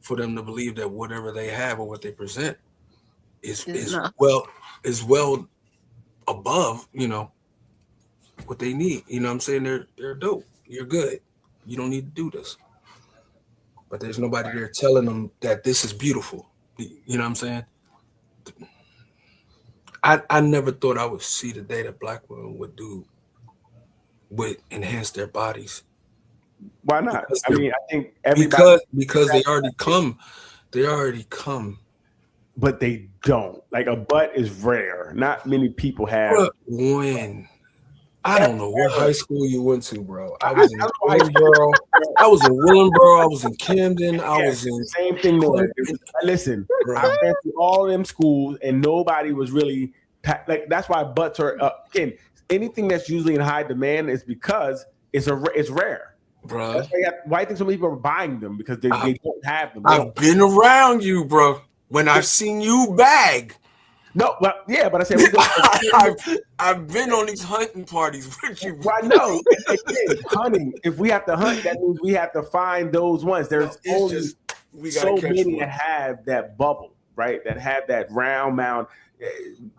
for them to believe that whatever they have or what they present is well above, what they need. You know what I'm saying? They're dope. You're good. You don't need to do this. But there's nobody there telling them that this is beautiful. You know what I'm saying? I never thought I would see the day that Black women would enhance their bodies. Why not? I think everybody because they already come. They already come. But they don't. Like a butt is rare. Not many people have. But when? I don't know what high school you went to, bro. I was in Willingboro. I was in Willingboro. I was in Camden. I was in same thing. Listen, I went to all them schools and nobody was really like. That's why butts are again. Anything that's usually in high demand is because it's rare. Bro, why do you think so many people are buying them? Because they don't have them. I've been around you, bro. When I've seen you bag. No, but I said I've been on these hunting parties with you. Well, I know. Hunting. If we have to hunt, that means we have to find those ones. There's only so many that have that bubble, right? That have that round mound.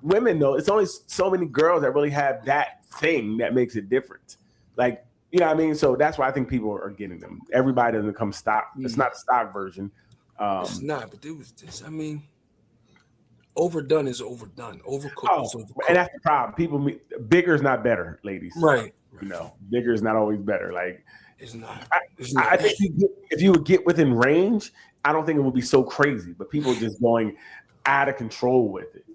Women, though, it's only so many girls that really have that thing that makes it different. Like, you know what I mean? So that's why I think people are getting them. Everybody doesn't come stock. It's not the stock version. It's not, but there was this. I mean, overdone is overdone. Overcooked is overcooked. And that's the problem. Bigger is not better, ladies. Right. Bigger is not always better. Like, it's not. I think if you would get within range, I don't think it would be so crazy. But people are just going out of control with it.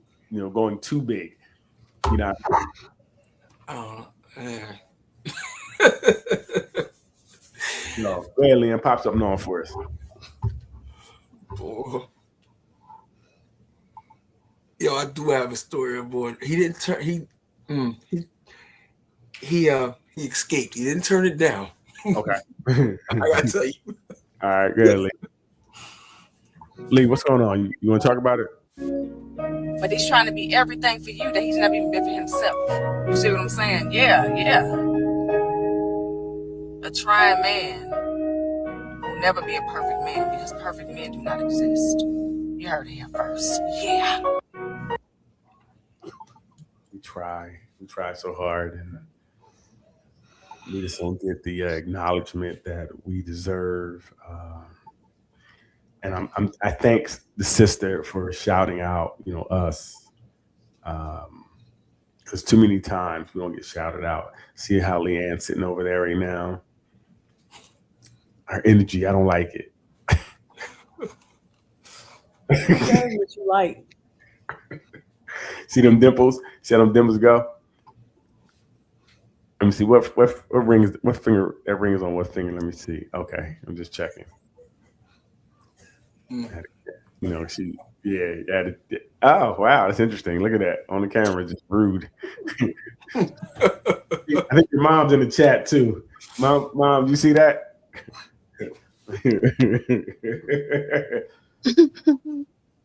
Going too big. Man. No, go ahead, Liam. Pop something on for us. Yo, I do have a story aboard. He didn't turn. He escaped. He didn't turn it down. Okay. I gotta tell you. All right, good, Lee. Lee, what's going on? You want to talk about it? But he's trying to be everything for you that he's never even been for himself. You see what I'm saying? Yeah. A trying man will never be a perfect man because perfect men do not exist. You heard it here first. Yeah. We try so hard, and we just don't get the acknowledgement that we deserve. And I thank the sister for shouting out, us, because too many times we don't get shouted out. See how Leanne's sitting over there right now. Her energy, I don't like it. That's what you like. See them dimples? See how them dimples go? Let me see what ring is what finger that ring is on what finger. Let me see. Okay, I'm just checking. She added. Oh wow, that's interesting. Look at that on the camera, just rude. I think your mom's in the chat too. Mom, you see that?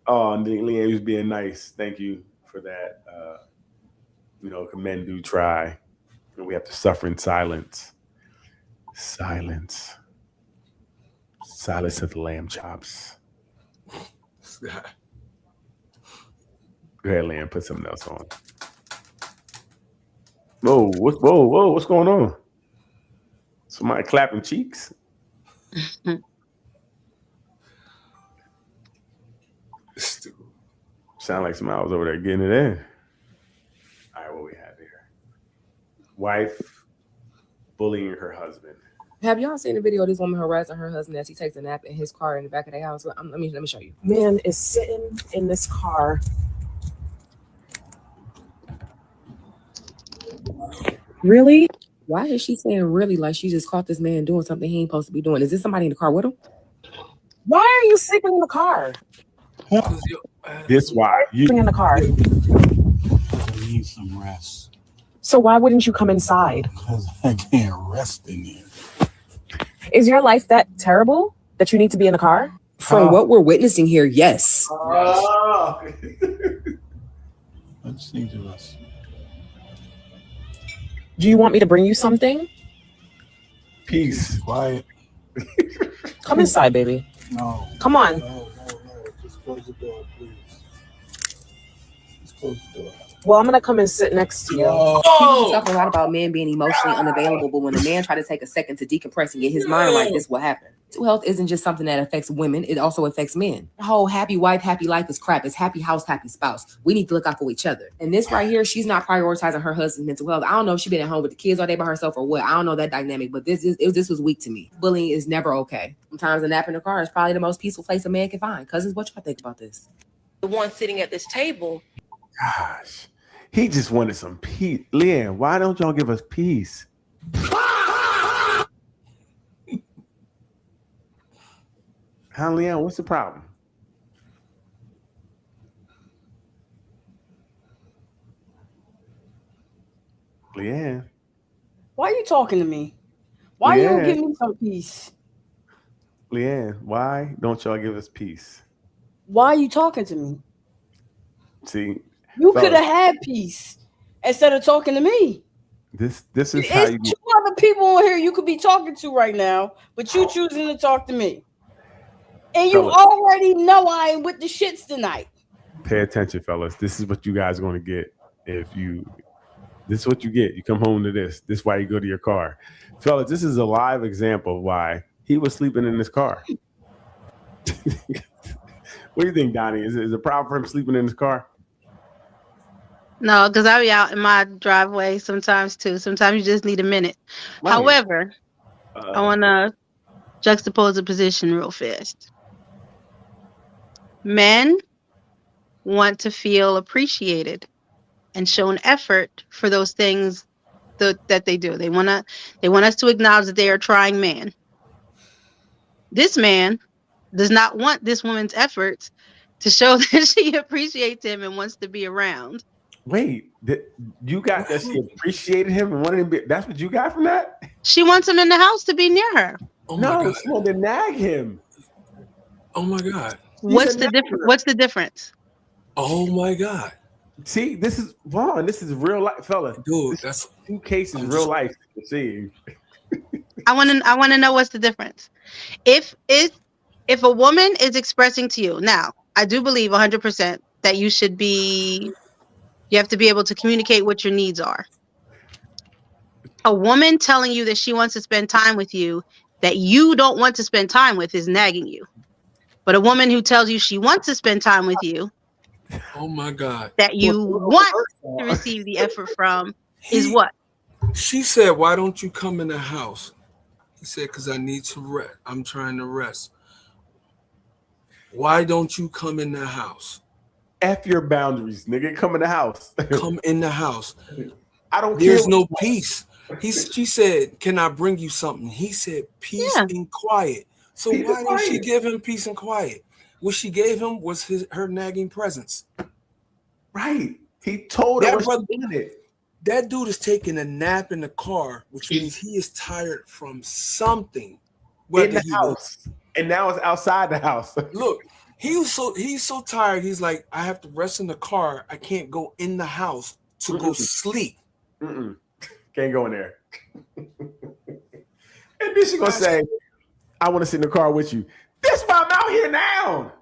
Oh, and Leanne was being nice. Thank you for that. Men do try, and we have to suffer in silence. Silence of the lamb chops. Go ahead, Leanne, put something else on. Whoa, what's going on? Somebody clapping cheeks? Sound like somebody was over there getting it in. All right, what we have here. Wife bullying her husband. Have y'all seen the video of this woman harassing her husband as he takes a nap in his car in the back of their house? Let me show you. Man is sitting in this car. Really? Why is she saying really like she just caught this man doing something he ain't supposed to be doing? Is this somebody in the car with him? Why are you sleeping in the car? This why you in the car. I need some rest. So why wouldn't you come inside? Because I can't rest in here. Is your life that terrible that you need to be in the car? From what we're witnessing here, yes. I just need to rest. Do you want me to bring you something? Peace. Quiet. Come inside, baby. No. Come on. No. Just close the door, please. Just close the door. Well, I'm gonna come and sit next to you. Oh. People talk a lot about men being emotionally unavailable, but when a man try to take a second to decompress and get his mind right, this will happen. Mental health isn't just something that affects women; it also affects men. The whole happy wife, happy life is crap. It's happy house, happy spouse. We need to look out for each other. And this right here, she's not prioritizing her husband's mental health. I don't know if she's been at home with the kids all day by herself or what. I don't know that dynamic, but this was weak to me. Bullying is never okay. Sometimes a nap in the car is probably the most peaceful place a man can find. Cousins, what y'all think about this? The one sitting at this table. Gosh, he just wanted some peace. Leanne, why don't y'all give us peace? Huh, Leanne, what's the problem? Leanne. Why are you talking to me? Why you don't give me some peace? Leanne, why don't y'all give us peace? Why are you talking to me? See, you could have had peace instead of talking to me. This is how you. Two other people on here you could be talking to right now, but you choosing to talk to me, and you already know I ain't with the shits tonight. Pay attention, fellas. This is what you guys are going to get if you. This is what you get. You come home to this. This is why you go to your car, fellas. This is a live example of why he was sleeping in his car. What do you think, Donnie? Is it a problem for him sleeping in his car? No, because I be out in my driveway sometimes too. Sometimes you just need a minute. Right. However, I want to juxtapose the position real fast. Men want to feel appreciated and shown effort for those things that they do. They want us to acknowledge that they are a trying man. This man does not want this woman's efforts to show that she appreciates him and wants to be around. Wait, you got that she appreciated him and wanted him to be, that's what you got from that? She wants him in the house to be near her. Oh no, she wanted to nag him. Oh my God. What's the difference? What's the difference? Oh my God. See, this is Vaughn. This is real life, fella. Dude, that's 2 cases real life. See, I want to know what's the difference. If a woman is expressing to you, now I do believe 100% that you have to be able to communicate what your needs are. A woman telling you that she wants to spend time with you that you don't want to spend time with is nagging you. But a woman who tells you she wants to spend time with you, oh my God, that you want to receive the effort from is what? She said, why don't you come in the house? He said, because I need to rest. I'm trying to rest. Why don't you come in the house? F your boundaries, nigga. Come in the house. Come in the house. I don't There's care. no peace. She said, can I bring you something? He said, peace and quiet. So peace why didn't she give him peace and quiet? What she gave him was her nagging presence. Right. He told her what she wanted. That dude is taking a nap in the car, which means he is tired from something. In the house. And now it's outside the house. Look, he's so tired. He's like, I have to rest in the car. I can't go in the house to go sleep. Can't go in there. And then she's gonna say, I want to sit in the car with you. That's why I'm out here now.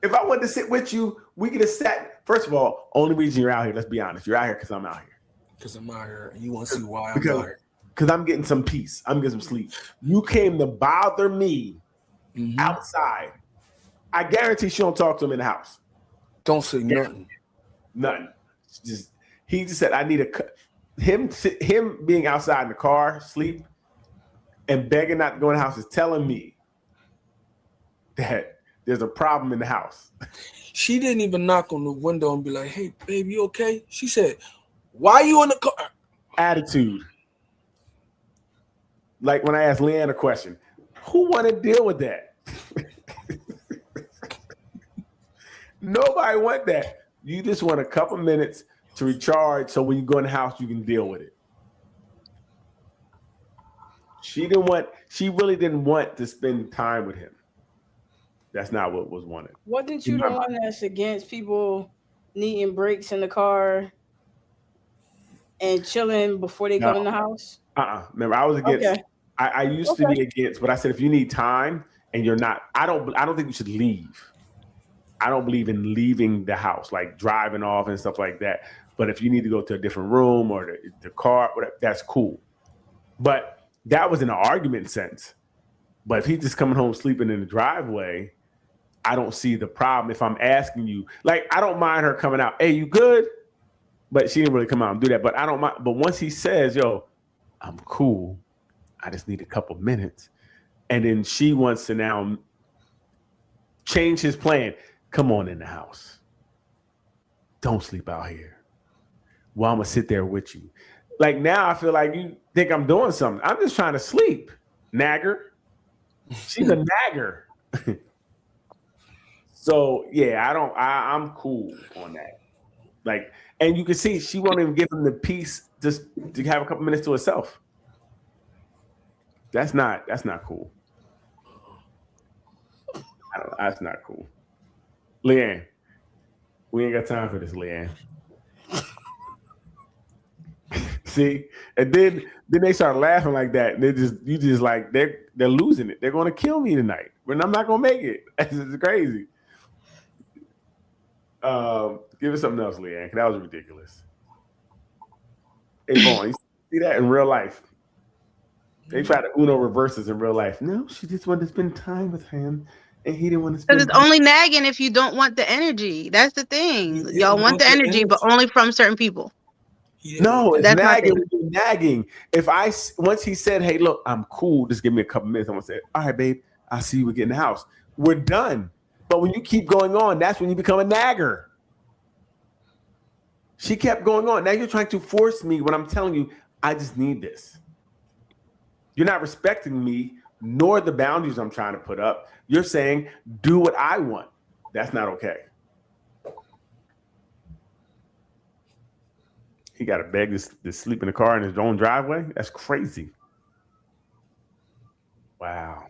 If I wanted to sit with you, we could have sat. First of all, only reason you're out here, let's be honest, you're out here because I'm out here. Because I'm out here, and you want to see why I'm out here. Because I'm getting some peace. I'm getting some sleep. You came to bother me outside. I guarantee she don't talk to him in the house. Don't say nothing. Nothing. He just said, I need him being outside in the car, sleep, and begging not to go in the house is telling me that there's a problem in the house. She didn't even knock on the window and be like, hey, babe, you okay? She said, why you in the car? Attitude. Like when I asked Leanne a question, who want to deal with that? Nobody want that. You just want a couple minutes to recharge so when you go in the house, you can deal with it. She really didn't want to spend time with him. That's not what was wanted. Wasn't you the one that's against people needing breaks in the car and chilling before they go in the house? Remember, I was against. Okay. I used to be against, but I said if you need time and you're not, I don't think you should leave. I don't believe in leaving the house, like driving off and stuff like that. But if you need to go to a different room or the car, whatever, that's cool. But that was in an argument sense. But if he's just coming home sleeping in the driveway, I don't see the problem. If I'm asking you, like, I don't mind her coming out. Hey, you good? But she didn't really come out and do that. But I don't mind. But once he says, yo, I'm cool, I just need a couple minutes. And then she wants to now change his plan. Come on in the house. Don't sleep out here. Well, I'm going to sit there with you. Like now I feel like you think I'm doing something. I'm just trying to sleep. Nagger. She's a nagger. So yeah, I'm cool on that. Like, and you can see she won't even give him the peace just to have a couple minutes to herself. That's not cool. That's not cool. Leanne, we ain't got time for this, Leanne. See, and then they start laughing like that. And you just like they're losing it. They're going to kill me tonight, but I'm not going to make it. It's crazy. Give us something else, Leanne. That was ridiculous. Hey, Vaughn, you see that in real life? They try to Uno reverses in real life. No, she just wanted to spend time with him, and he didn't want to spend. Because it's only nagging if you don't want the energy. That's the thing. Y'all want the energy, but only from certain people. No, it's nagging. If once he said, "Hey, look, I'm cool. Just give me a couple minutes," I'm gonna say, "All right, babe. I'll see you when we get in the house. We're done." But when you keep going on, that's when you become a nagger. She kept going on. Now you're trying to force me when I'm telling you I just need this. You're not respecting me nor the boundaries I'm trying to put up. You're saying do what I want. That's not okay. He got to beg to sleep in the car in his own driveway? That's crazy. Wow.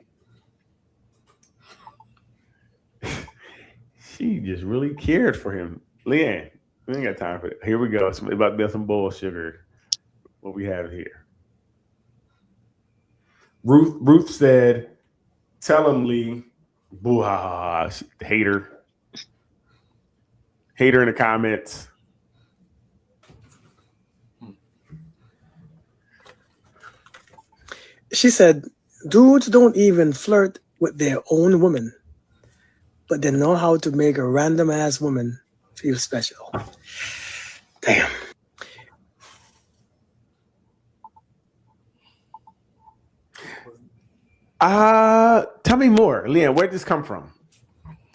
She just really cared for him. Leanne, we ain't got time for it. Here we go. It's about to be some bullshit. What we have here. Ruth said, tell him, Lee. Boo ha ha ha. Hater. Hater in the comments. She said, dudes don't even flirt with their own woman, but they know how to make a random ass woman feel special. Damn. Tell me more. Leanne, where did this come from?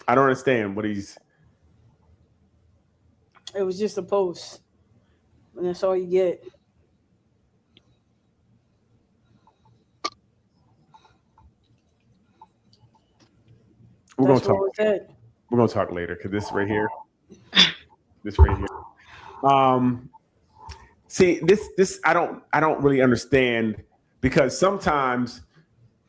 I don't understand what he's... It was just a post. And that's all you get. We're gonna talk later because this right here. See, this I don't really understand, because sometimes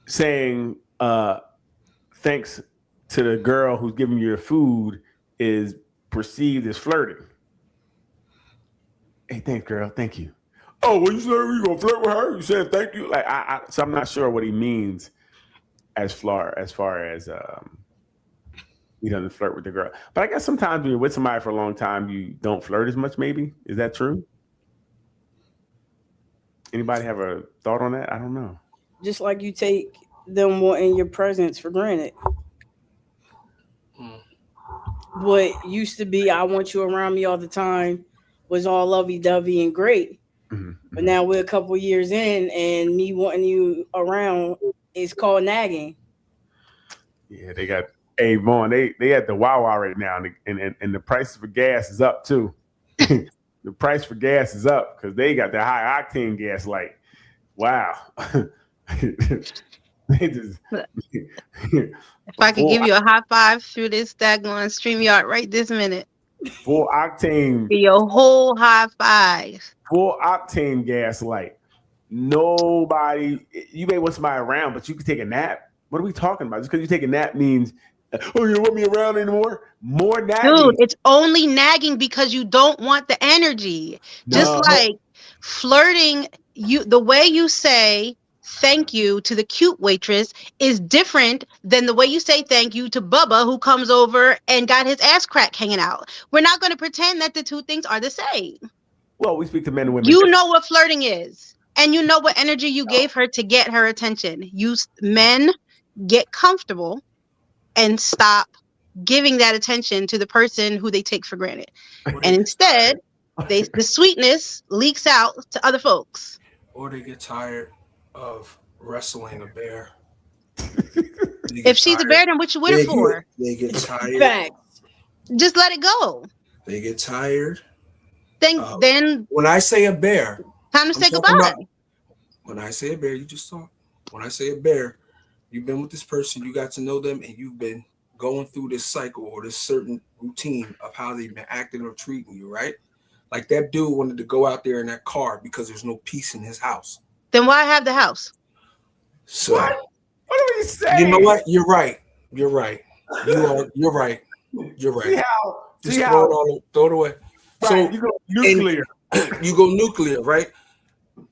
saying thanks to the girl who's giving you your food is perceived as flirting. Hey, thanks, girl. Thank you. Oh, well, you said you gonna flirt with her? You said thank you. Like, so I'm not sure what he means as far as he doesn't flirt with the girl. But I guess sometimes when you're with somebody for a long time, you don't flirt as much. Maybe, is that true? Anybody have a thought on that? I don't know. Just like you take them wanting your presence for granted. What used to be, I want you around me all the time, was all lovey-dovey and great. Mm-hmm. But now we're a couple years in, and me wanting you around is called nagging. Yeah, they got Vaughn. They at the Wawa right now, and the price for gas is up too. The price for gas is up because they got the high octane gas. Like, wow. If I could give you a high five through this daggone StreamYard right this minute. Full octane. Your whole high five. Full octane gas. Like, nobody, you may want somebody around, but you can take a nap. What are we talking about? Just because you take a nap means, oh, you don't want me around anymore? More nagging. Dude, it's only nagging because you don't want the energy. No. Just like flirting, the way you say thank you to the cute waitress is different than the way you say thank you to Bubba, who comes over and got his ass crack hanging out. We're not going to pretend that the two things are the same. Well, we speak to men and women. You know what flirting is, and you know what energy you gave her to get her attention. Men get comfortable and stop giving that attention to the person who they take for granted. And instead, the sweetness leaks out to other folks. Or they get tired of wrestling a bear. If she's a bear, then what you with her for? They get tired. Facts. Just let it go. They get tired. Then when I say a bear, time to say goodbye. When I say a bear, you just talk. When I say a bear, you've been with this person, you got to know them, and you've been going through this cycle or this certain routine of how they've been acting or treating you, right? Like that dude wanted to go out there in that car because there's no peace in his house. Then why have the house? So what are we saying? You know what? You're right. You're right. You're right. You're right. Just throw it away. Right. So you go nuclear. You go nuclear, right?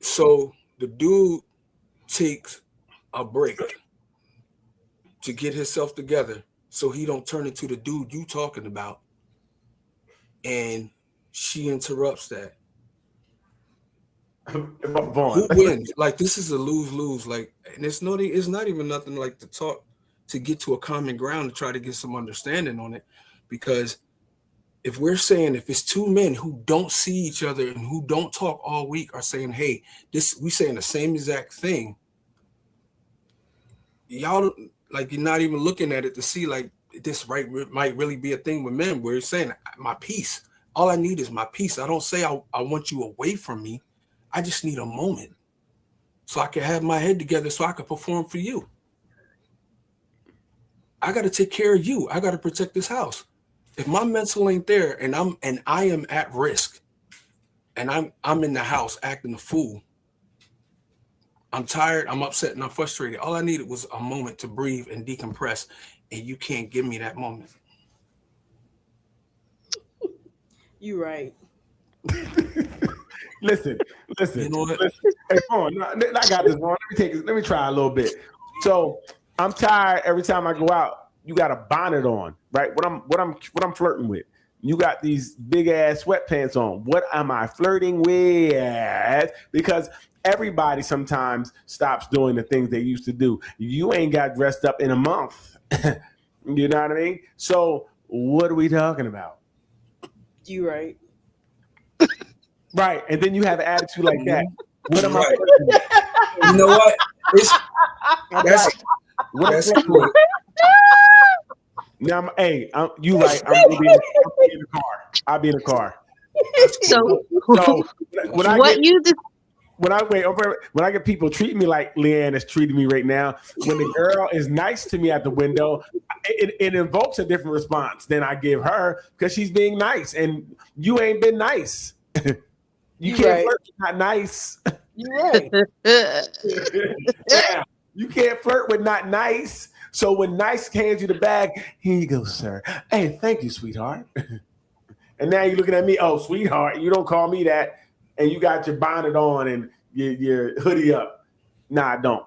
So the dude takes a break to get himself together so he don't turn into the dude you talking about. And she interrupts that. Who wins? Like, this is a lose-lose. Like, and it's not even nothing like to talk to get to a common ground to try to get some understanding on it. Because if we're saying, if it's two men who don't see each other and who don't talk all week are saying, hey, we saying the same exact thing, y'all, like, you're not even looking at it to see, like, this might really be a thing with men where you're saying, my peace. All I need is my peace. I don't say I want you away from me. I just need a moment so I can have my head together so I can perform for you. I got to take care of you. I got to protect this house. If my mental ain't there and I am at risk and I'm in the house acting a fool, I'm tired, I'm upset, and I'm frustrated. All I needed was a moment to breathe and decompress, and you can't give me that moment. You're right. Listen. You know what? Hey, Vaughn, I got this, Vaughn. Let me try a little bit. So I'm tired every time I go out. You got a bonnet on, right? What I'm flirting with. You got these big ass sweatpants on. What am I flirting with? Because everybody sometimes stops doing the things they used to do. You ain't got dressed up in a month. You know what I mean? So what are we talking about? You right. Right. And then you have an attitude like that. What am I? You know what? That's cool. Now, you right. I'll be in the car. I'll be in the car. So when I get people treating me like Leanne is treating me right now, when the girl is nice to me at the window, it invokes a different response than I give her because she's being nice, and you ain't been nice. You can't flirt with not nice. You're right. Yeah, you can't flirt with not nice. So when nice hands you the bag, here you go, sir. Hey, thank you, sweetheart. And now you're looking at me, oh, sweetheart, you don't call me that. And you got your bonnet on and your hoodie up. Nah, I don't.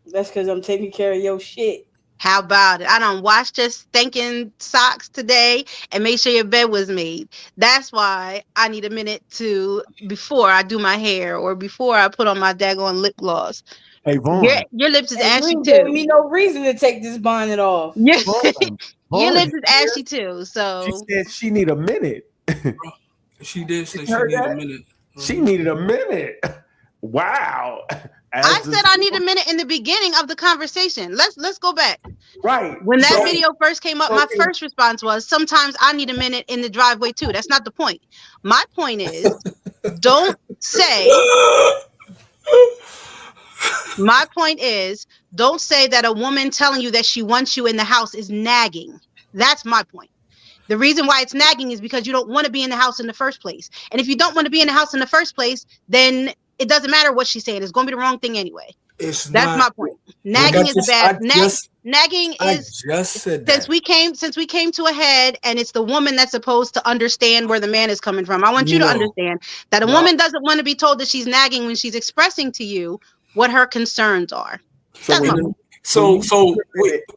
That's because I'm taking care of your shit. How about it? I done washed your stinking socks today and make sure your bed was made. That's why I need a minute before I do my hair or before I put on my daggone lip gloss. Hey, Vaughn. Your lips is ashy you too. gave me no reason to take this bonnet off. Yeah. Vaughn, Your lips is ashy too. So she said she need a minute. She did say she needed a minute. She needed a minute. Wow. I said I need a minute in the beginning of the conversation. Let's go back. Right. When that video first came up, my first response was, sometimes I need a minute in the driveway too. That's not the point. My point is, don't say that a woman telling you that she wants you in the house is nagging. That's my point. The reason why it's nagging is because you don't want to be in the house in the first place. And if you don't want to be in the house in the first place, then it doesn't matter what she's saying. It's going to be the wrong thing anyway. That's my point. Nagging is bad. Nagging is. I just said that. Since we came to a head, and it's the woman that's supposed to understand where the man is coming from. I want you to understand that a woman doesn't want to be told that she's nagging when she's expressing to you what her concerns are.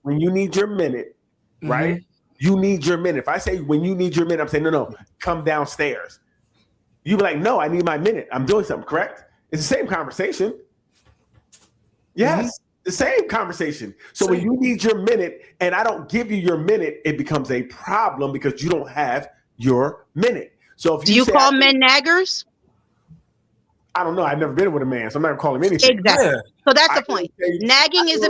When you need your minute, right? You need your minute. If I say when you need your minute, I'm saying no, come downstairs. You be like, no, I need my minute. I'm doing something, correct? It's the same conversation. Yes, the same conversation. So when you need your minute and I don't give you your minute, it becomes a problem because you don't have your minute. So if do you call men naggers? I don't know. I've never been with a man, so I'm not gonna call him anything. Exactly. Yeah. So that's the point. Nagging is a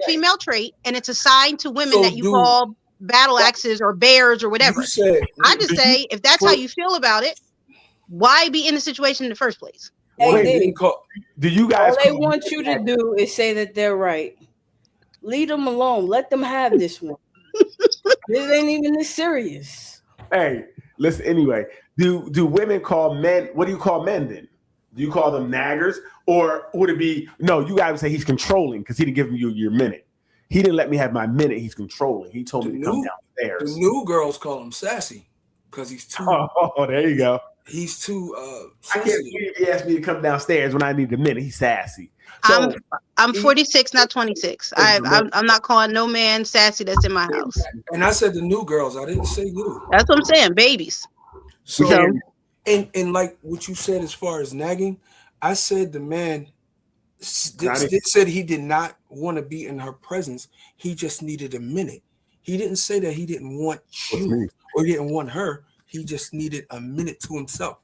female trait, and it's assigned to women that you call battle axes or bears or whatever. I just say, if that's how you feel about it, why be in the situation in the first place? Hey, do you guys? All they want you to do is say that they're right. Leave them alone. Let them have this one. This ain't even this serious. Hey, listen. Anyway, do women call men? What do you call men then? Do you call them naggers, or would it be no? You guys would say he's controlling because he didn't give you your minute. He didn't let me have my minute. He's controlling. He told me to come downstairs. The new girls call him sassy because he's too. Oh, there you go. He's too. I can't believe he asked me to come downstairs when I need a minute. He's sassy. So, I'm 46, not 26. I'm not calling no man sassy that's in my house. And I said the new girls. I didn't say you. That's what I'm saying, babies. So and like what you said as far as nagging, I said the man said he did not want to be in her presence. He just needed a minute. He didn't say that he didn't want you or he didn't want her. He just needed a minute to himself.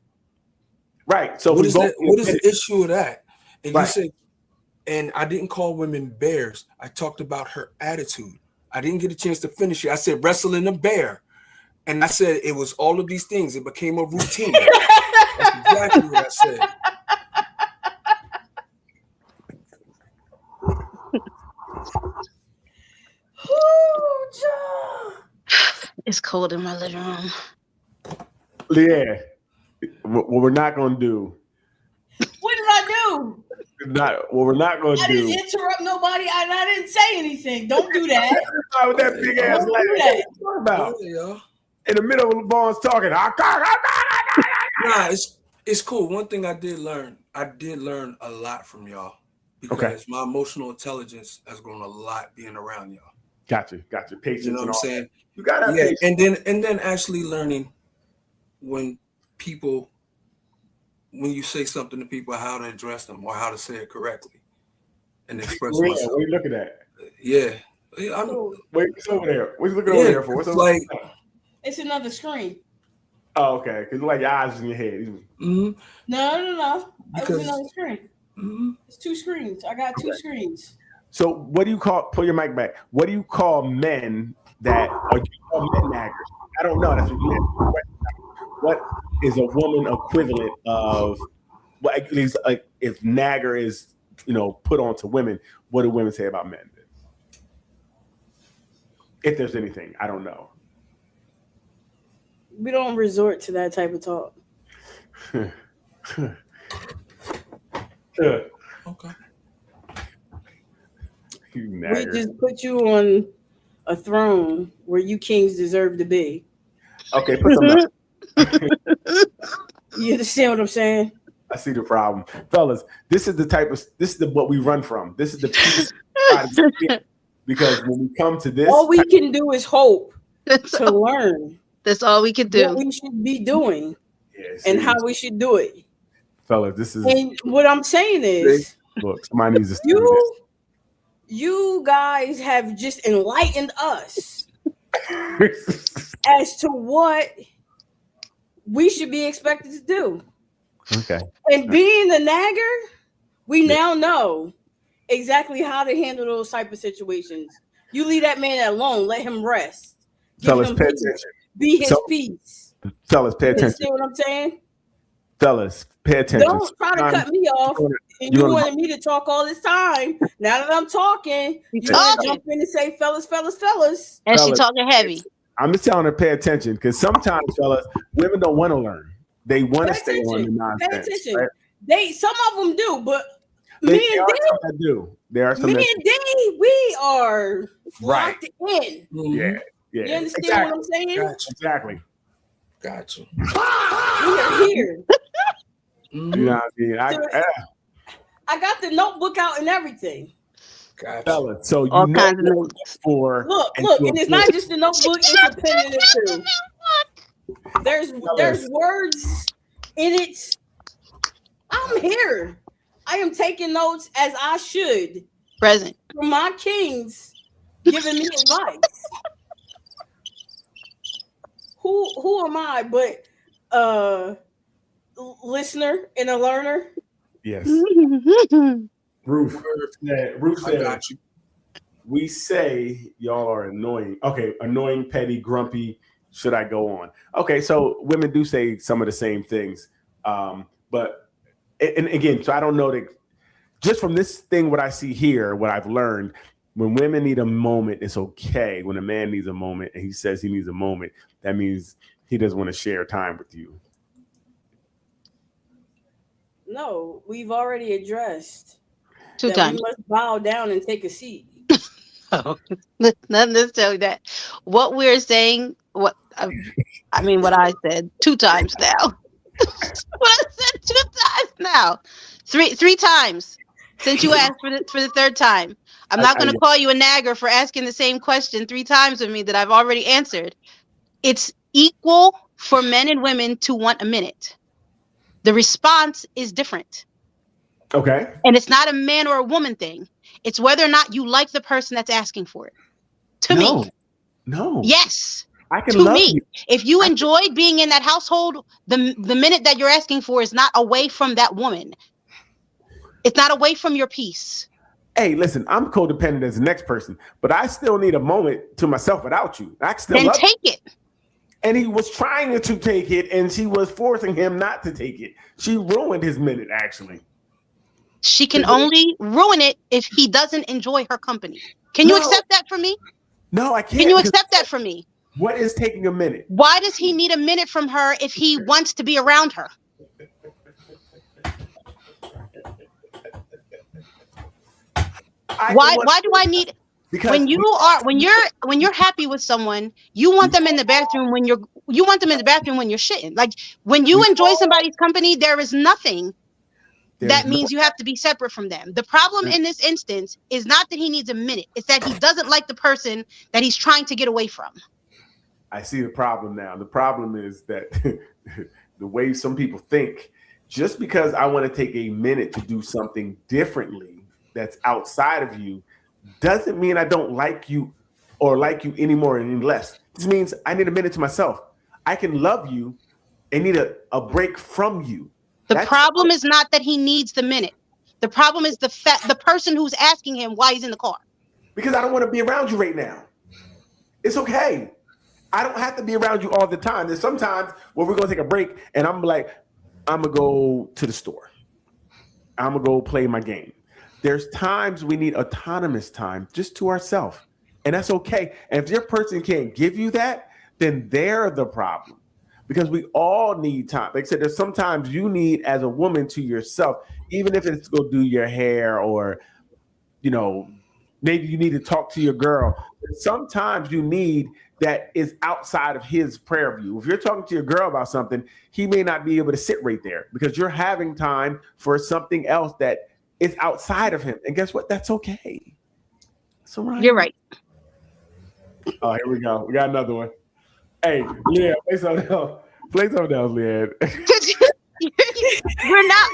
Right. So what is the issue with that? And you said, and I didn't call women bears. I talked about her attitude. I didn't get a chance to finish it. I said wrestling a bear. And I said it was all of these things. It became a routine. That's exactly what I said. It's cold in my living room. Yeah. What we're not going to do. What did I do? What we're not going to do. I didn't interrupt nobody, and I didn't say anything. Don't do that. With that big ass laugh. What are you talking about? In the middle of Vaughn's talking. Nah, it's cool. One thing I did learn a lot from y'all because my emotional intelligence has grown a lot being around y'all. Gotcha. Patience. You know what I'm saying? You gotta have patience. And then actually learning when you say something to people, how to address them or how to say it correctly and express myself. What are you looking at? Yeah. Wait, what's over there? What are you looking over there for? What's over there? It's another screen. Oh, okay. Because like your eyes in your head. No. It's another screen. It's two screens. I got two screens. So what do you call, pull your mic back, what do you call men that, or do you call men naggers? I don't know. That's what you asked. What is a woman equivalent of, well, at least like if nagger is, put on to women, what do women say about men? If there's anything, I don't know. We don't resort to that type of talk. Okay. We just put you on a throne where you kings deserve to be. Okay, put some. You understand what I'm saying? I see the problem, fellas. This is what we run from. This is the piece because when we come to this, all we can do is hope to learn. That's all we can do. What we should be doing, and how we should do it, fellas. This is. And what I'm saying is, look, somebody needs to study this. You guys have just enlightened us as to what we should be expected to do. Okay. And being the nagger, we now know exactly how to handle those type of situations. You leave that man alone, let him rest. Fellas, pay attention. Be his peace. Fellas, pay attention. You see what I'm saying? Fellas, pay attention. Don't try to cut me off. And you wanted me to talk all this time. Now that I'm talking, you jump in and say, fellas. And she talking heavy. I'm just telling her, pay attention, because sometimes, fellas, women don't want to learn. They want to stay on the nonsense. Pay attention. Right? Some of them do, but There me and D, we are right locked in. Yeah. You understand what I'm saying? Exactly. Gotcha. We are here. You know what I mean? I got the notebook out and everything. Fellas, so you all know kinds of notes. Look, and it's not just the notebook, it's a pen in it too. There's words in it. I'm here. I am taking notes as I should. Present. From my kings giving me advice. Who am I but listener and a learner? Yes. Ruth said, got you. We say y'all are annoying. Okay, annoying, petty, grumpy. Should I go on? Okay, so women do say some of the same things. But again, so I don't know that just from this thing, what I see here, what I've learned, when women need a moment, it's okay. When a man needs a moment and he says he needs a moment, that means he doesn't want to share time with you. No, we've already addressed two times. We must bow down and take a seat. Not necessarily that. What we're saying, what I said 2 times now. What I said 2 times now. Three times since you asked for the 3rd time. I'm not going to call you a nagger for asking the same question 3 times with me that I've already answered. It's equal for men and women to want a minute. The response is different. Okay. And it's not a man or a woman thing. It's whether or not you like the person that's asking for it. To me. No. Yes. I can to love me. you. If you enjoyed being in that household, the minute that you're asking for is not away from that woman. It's not away from your peace. Hey, listen, I'm codependent as the next person, but I still need a moment to myself without you. I still then take it. And he was trying to take it, and she was forcing him not to take it. She ruined his minute, actually. She can only ruin it if he doesn't enjoy her company. Can you accept that from me? No, I can't. Can you accept that from me? What is taking a minute? Why does he need a minute from her if he wants to be around her? Why do I need? Because when you're happy with someone, you want them in the bathroom when you're shitting. Like when you enjoy somebody's company, there is nothing that means you have to be separate from them. The problem in this instance is not that he needs a minute. It's that he doesn't like the person that he's trying to get away from. I see the problem now. The problem is that the way some people think, just because I want to take a minute to do something differently that's outside of you, doesn't mean I don't like you or like you any more or any less. This means I need a minute to myself. I can love you and need a break from you. The problem is not that he needs the minute. The problem is the person who's asking him why he's in the car. Because I don't want to be around you right now. It's okay. I don't have to be around you all the time. There's sometimes where we're going to take a break and I'm like, I'm going to go to the store. I'm going to go play my game. There's times we need autonomous time just to ourselves. And that's okay. And if your person can't give you that, then they're the problem. because we all need time. Like I said, there's sometimes you need as a woman to yourself, even if it's go do your hair or, you know, maybe you need to talk to your girl. Sometimes you need that is outside of his prayer view. If you're talking to your girl about something, he may not be able to sit right there because you're having time for something else that is outside of him. And guess what? That's okay. That's all right. You're right. Oh, here we go. We got another one. Hey, Leanne, play something else. Play something else, Leanne.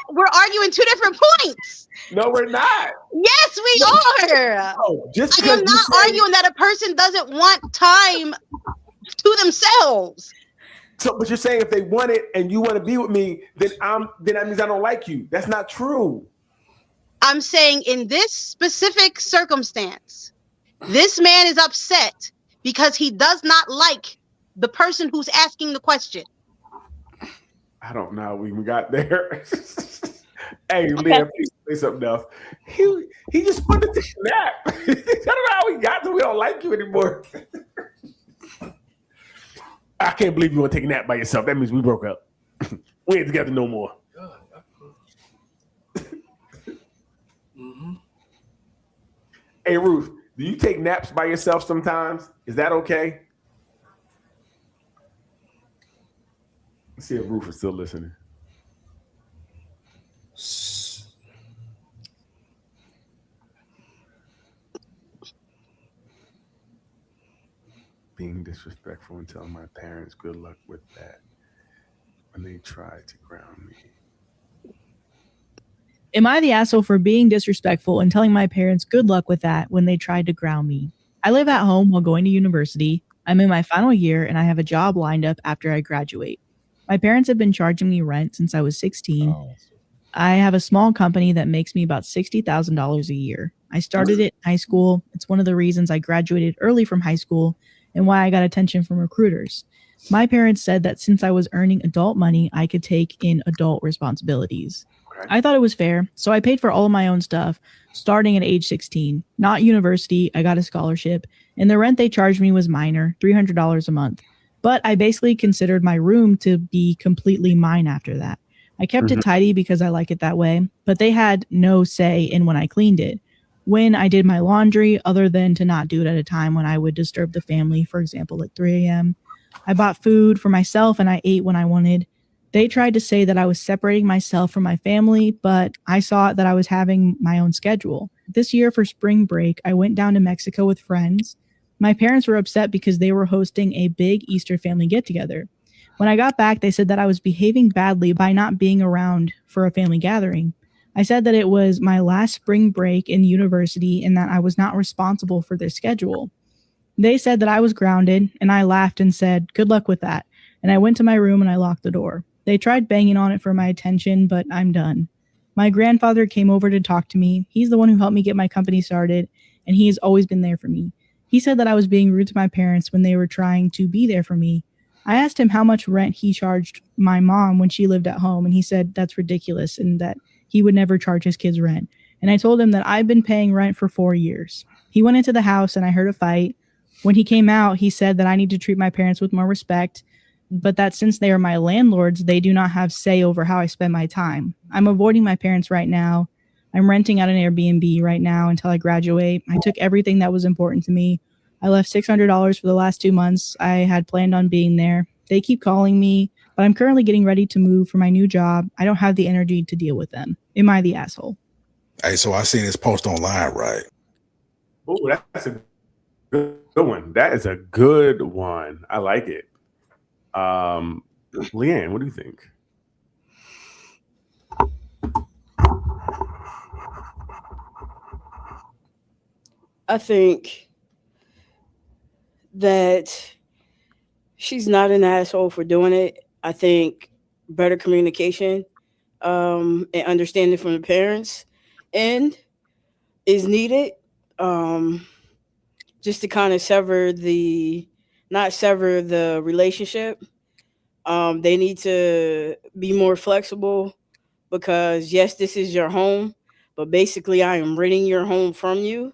We're arguing two different points. No, we're not. Yes, we are. Oh, just I am not arguing that a person doesn't want time to themselves. So, but you're saying if they want it and you want to be with me, then that means I don't like you. That's not true. I'm saying in this specific circumstance, this man is upset because he does not like the person who's asking the question. I don't know how we got there. Hey, Leah, please say something else. He just wanted to take a nap. I don't know how we got to we don't like you anymore. I can't believe you want to take a nap by yourself. That means we broke up. We ain't together no more. Hey, Ruth, do you take naps by yourself sometimes? Is that okay? Let's see if Ruth is still listening. Being disrespectful and telling my parents good luck with that when they try to ground me. Am I the asshole for being disrespectful and telling my parents good luck with that when they tried to ground me? I live at home while going to university. I'm in my final year and I have a job lined up after I graduate. My parents have been charging me rent since I was 16. Oh. I have a small company that makes me about $60,000 a year. I started it in high school. It's one of the reasons I graduated early from high school and why I got attention from recruiters. My parents said that since I was earning adult money, I could take in adult responsibilities. I thought it was fair, so I paid for all of my own stuff, starting at age 16. Not university, I got a scholarship, and the rent they charged me was minor, $300 a month. But I basically considered my room to be completely mine after that. I kept it tidy because I like it that way, but they had no say in when I cleaned it. When I did my laundry, other than to not do it at a time when I would disturb the family, for example, at 3 a.m. I bought food for myself and I ate when I wanted. They tried to say that I was separating myself from my family, but I saw that I was having my own schedule. This year for spring break, I went down to Mexico with friends. My parents were upset because they were hosting a big Easter family get-together. When I got back, they said that I was behaving badly by not being around for a family gathering. I said that it was my last spring break in university and that I was not responsible for their schedule. They said that I was grounded, and I laughed and said, good luck with that. And I went to my room and I locked the door. They tried banging on it for my attention, but I'm done. My grandfather came over to talk to me. He's the one who helped me get my company started, and he has always been there for me. He said that I was being rude to my parents when they were trying to be there for me. I asked him how much rent he charged my mom when she lived at home, and he said that's ridiculous and that he would never charge his kids rent. And I told him that I've been paying rent for 4 years. He went into the house and I heard a fight. When he came out, he said that I need to treat my parents with more respect, but that since they are my landlords, they do not have say over how I spend my time. I'm avoiding my parents right now. I'm renting out an Airbnb right now until I graduate. I took everything that was important to me. I left $600 for the last 2 months. I had planned on being there. They keep calling me, but I'm currently getting ready to move for my new job. I don't have the energy to deal with them. Am I the asshole? Hey, so I seen this post online, right? Oh, that's a good one. That is a good one. I like it. Leanne, what do you think? I think that she's not an asshole for doing it. I think better communication and understanding from the parents end is needed, just to kind of not sever the relationship. They need to be more flexible because yes, this is your home, but basically I am renting your home from you.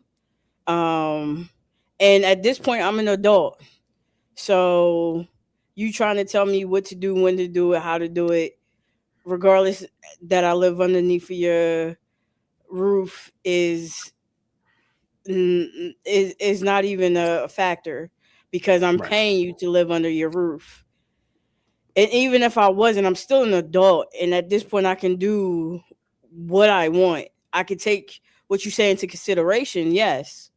And at this point I'm an adult. So you trying to tell me what to do, when to do it, how to do it, regardless that I live underneath of your roof is not even a factor, because I'm paying you to live under your roof. And even if I wasn't, I'm still an adult, and at this point I can do what I want. I could take what you say into consideration, yes,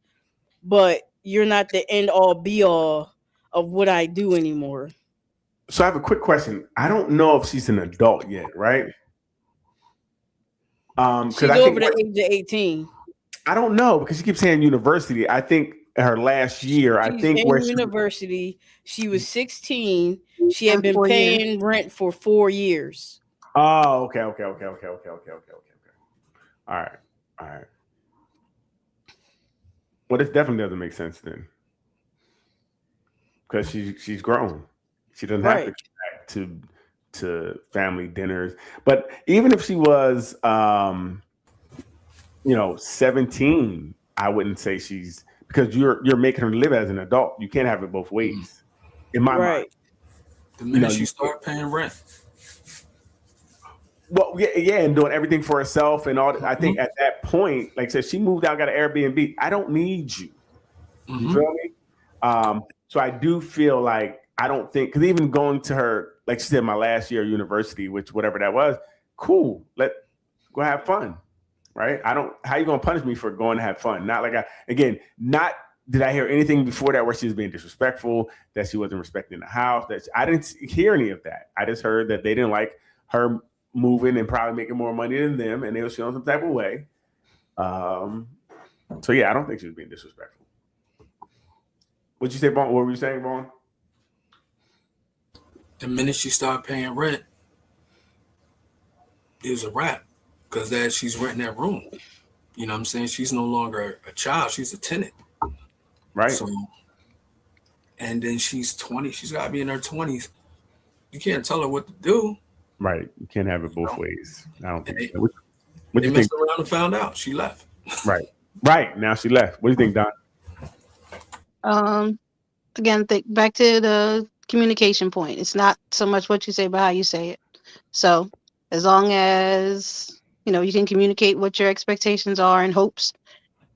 but you're not the end all be all of what I do anymore. So I have a quick question. I don't know if she's an adult yet, right? She's over the age of 18. I don't know, because she keeps saying university. I think her last year, She's in university. She was 16. She had been paying rent for 4 years. Oh, okay. All right. Well, this definitely doesn't make sense then, because she's grown. She doesn't have to come back to family dinners. But even if she was 17, I wouldn't say she's, because you're making her live as an adult. You can't have it both ways. In my mind. The minute she start paying rent. Well, yeah, and doing everything for herself and all. I think at that point, like I said, she moved out, got an Airbnb. I don't need you. You feel me? So I do feel like, I don't think, because even going to her, like she said, my last year of university, which whatever that was, cool. Go have fun, right? How you gonna punish me for going to have fun? Not like not did I hear anything before that where she was being disrespectful, that she wasn't respecting the house, that I didn't hear any of that. I just heard that they didn't like her moving and probably making more money than them, and they was feeling some type of way. So yeah, I don't think she was being disrespectful. What'd you say, Vaughn? What were you saying, Vaughn? The minute she started paying rent, it was a wrap, because that she's renting that room. You know what I'm saying? She's no longer a child; she's a tenant. Right. So, and then she's 20. She's got to be in her 20s. You can't tell her what to do. Right. You can't have it both ways. I don't think. They What do you messed think? around and found out. She left. Right. Now she left. What do you think, Don? Again, back to the communication point. It's not so much what you say, but how you say it. So as long as you can communicate what your expectations are and hopes,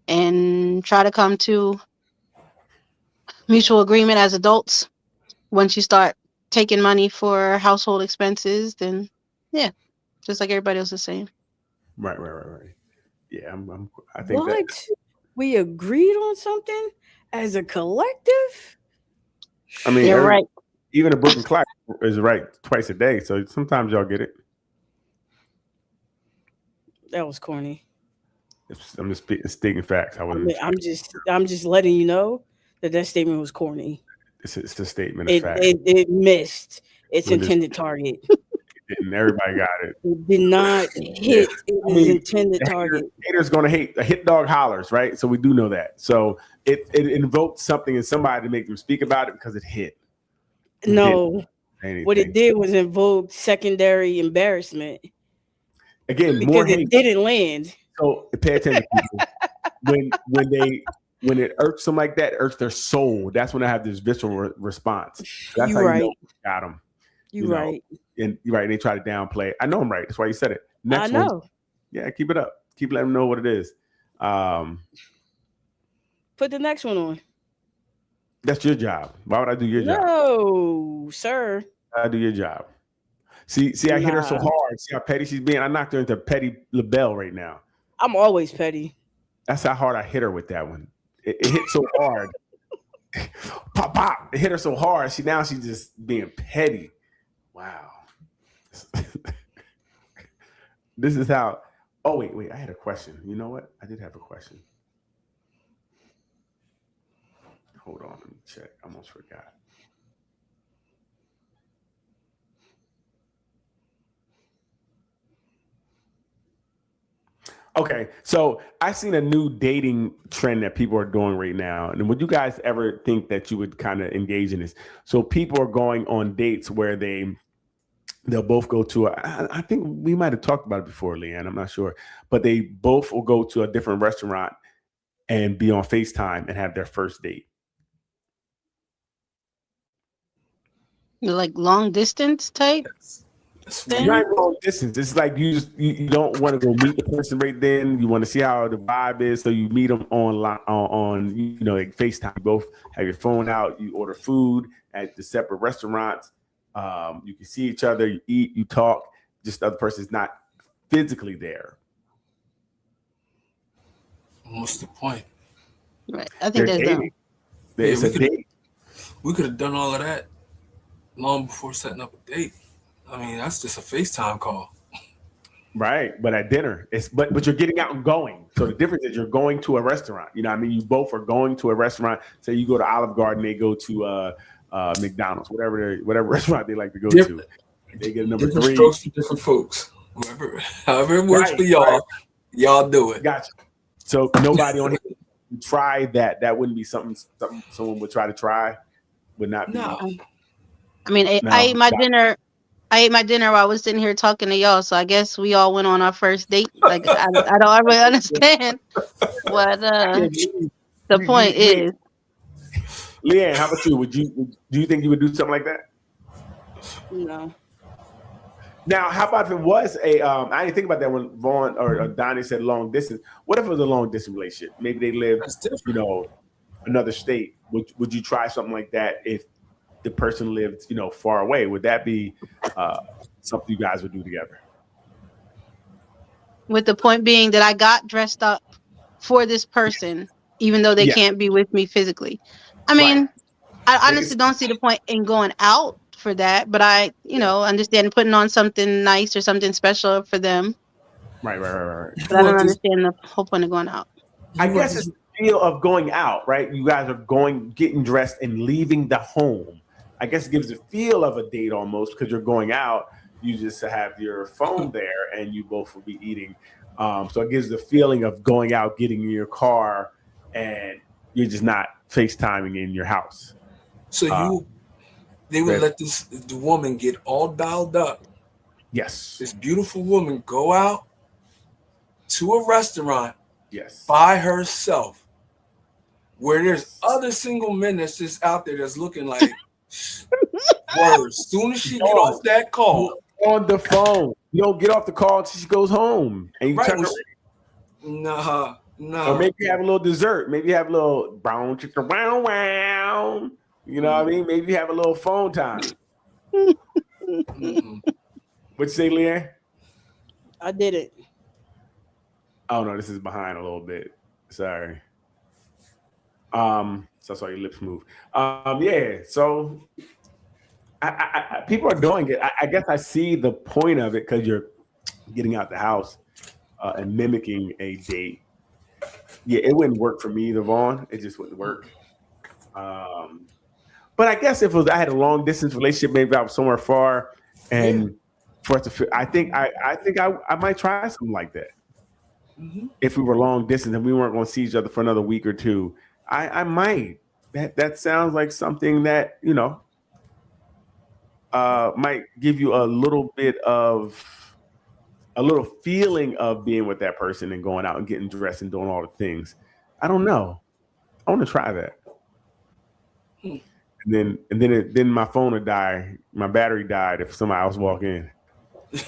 and try to come to mutual agreement as adults. Once you start taking money for household expenses, then yeah, just like everybody else is saying. Right. Yeah, I think what? We agreed on something as a collective? I mean, you're right. Even a broken clock is right twice a day, so sometimes y'all get it. That was corny. I'm just stating facts. I'm just letting you know that statement was corny. It's a statement of fact. It missed its intended target. And everybody got it. It did not hit its intended target. Haters gonna hate. A hit dog hollers, right? So we do know that. So it invoked something in somebody to make them speak about it because it hit. No, what it did was invoke secondary embarrassment. Again, because more it hate. didn't land. So pay attention, people. when it irks them like that, irks their soul. That's when I have this visceral response. That's how you know you got them. You're right. And you're right. They try to downplay it. I know I'm right. That's why you said it. Next I know. one. Yeah, keep it up. Keep letting them know what it is. Put the next one on. That's your job. Why would I do your job? No, sir. I do your job. See, I hit her so hard. See how petty she's being. I knocked her into Petty LaBelle right now. I'm always petty. That's how hard I hit her with that one. It hit so hard. Pop, pop. It hit her so hard. She's just being petty. Wow. This is how. Oh, wait. I had a question. You know what? I did have a question. Hold on. Let me check. I almost forgot. Okay, so I've seen a new dating trend that people are doing right now. And would you guys ever think that you would kind of engage in this? So people are going on dates where they'll both go to I think we might have talked about it before, Leanne, I'm not sure. But they both will go to a different restaurant and be on FaceTime and have their first date. Like long distance type thing? Not long distance. It's like you don't want to go meet the person right then. You want to see how the vibe is, so you meet them online on like FaceTime. You both have your phone out. You order food at the separate restaurants. You can see each other. You eat. You talk. Just the other person's not physically there. What's the point? Right. I think that's dumb. It's a date. We could have done all of that long before setting up a date. I mean, that's just a FaceTime call. Right, but at dinner, but you're getting out and going. So the difference is you're going to a restaurant. You know what I mean? You both are going to a restaurant. Say you go to Olive Garden, they go to McDonald's, whatever restaurant they like to go to. They get a number different 3. Strokes for different folks. However it works for y'all, y'all do it. Gotcha. So nobody on here try that. That wouldn't be something someone would try to try. Would not be. No. I mean, I ate my dinner. I ate my dinner while I was sitting here talking to y'all. So I guess we all went on our first date. Like I don't really understand what the point is. Leanne, how about you? Do you think you would do something like that? No. Now, how about if it was I didn't think about that when Vaughn or Donnie said long distance. What if it was a long distance relationship? Maybe they live, another state. Would you try something like that if the person lived, far away? Would that be something you guys would do together? With the point being that I got dressed up for this person, even though they can't be with me physically. I mean, I honestly don't see the point in going out for that, but I, understand putting on something nice or something special for them. Right. But I don't understand the whole point of going out. I guess it's the feel of going out, right? You guys are getting dressed and leaving the home. I guess it gives the feel of a date almost because you're going out. You just have your phone there and you both will be eating. So it gives the feeling of going out, getting in your car, and you're just not FaceTiming in your house. So they would let the woman get all dialed up. Yes. This beautiful woman go out to a restaurant. Yes. By herself. Where there's other single men that's just out there that's looking like words. Soon as she get off that call. On the phone. You don't get off the call until she goes home. And you turn No. Or maybe you have a little dessert. Maybe you have a little brown chicken wow. You know what I mean? Maybe you have a little phone time. What'd you say, Leanne? I did it. Oh no, this is behind a little bit. Sorry. So that's why your lips move. Yeah. So I people are doing it. I guess I see the point of it because you're getting out the house and mimicking a date. Yeah, it wouldn't work for me, Vaughn. It just wouldn't work. But I guess if I had a long distance relationship, maybe I was somewhere far, and for us to, I think I might try something like that. Mm-hmm. If we were long distance and we weren't going to see each other for another week or two, I might. That sounds like something that might give you a little feeling of being with that person and going out and getting dressed and doing all the things. I don't know. I want to try that. And then my phone would die. My battery died if somebody else walk in.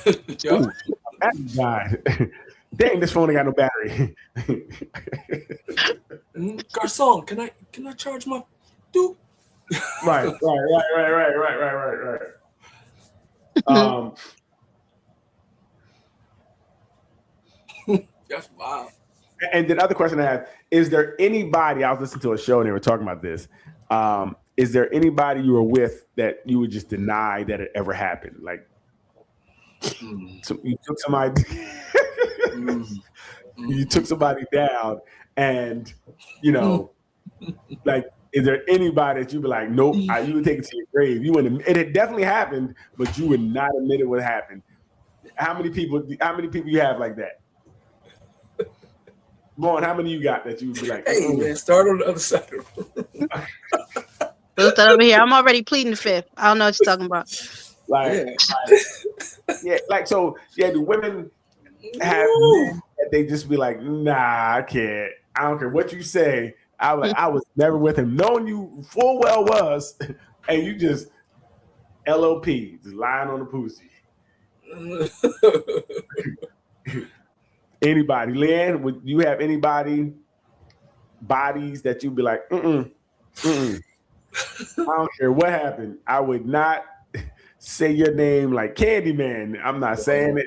Ooh, my battery died. Dang, this phone ain't got no battery. Garçon, can I charge my dude? Right. That's wild. And the other question I have, is there anybody, I was listening to a show and they were talking about this. Is there anybody you were with that you would just deny that it ever happened? Like, so you took somebody, you took somebody down, and like, is there anybody that you'd be like, nope, you would take it to your grave? You wouldn't. It had definitely happened, but you would not admit it would happen. How many people you have like that? Vaughn, how many you got that you would be like, hey man, start on the other side of the room. Don't start over here. I'm already pleading the fifth. I don't know what you're talking about. Do women have men that they just be like, nah, I can't. I don't care what you say. I was never with him, knowing you full well was, and you just LOP, just lying on the pussy. Anybody, Leanne, would you have anybody bodies that you'd be like, I don't care what happened. I would not say your name like Candyman. I'm not saying it.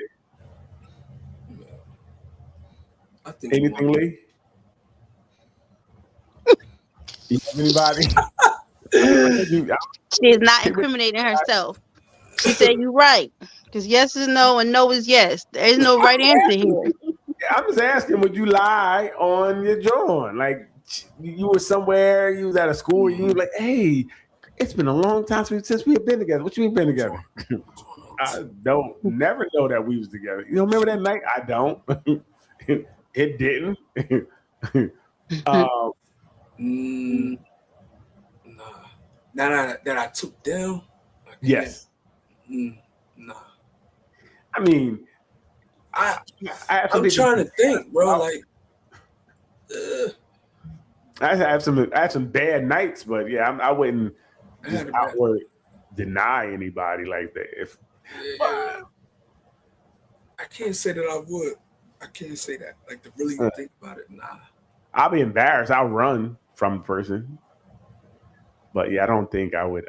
I think anything, Lee? You have anybody? She is not incriminating herself. She said you're right. Because yes is no and no is yes. There is no right answer here. I'm just asking, would you lie on your joint? Like you were somewhere, you was at a school, you were like, hey, it's been a long time since we have been together. What you mean been together? I don't never know that we was together. You don't remember that night? I don't. It didn't. Nah. That I took down. Yes. Nah. I mean, I'm trying to think, bro. Like, I have some bad nights, but yeah, I wouldn't just outward deny anybody like that. If I can't say that I would. I can't say that. Like to really think about it. Nah. I'll be embarrassed. I'll run from the person. But yeah, I don't think I would.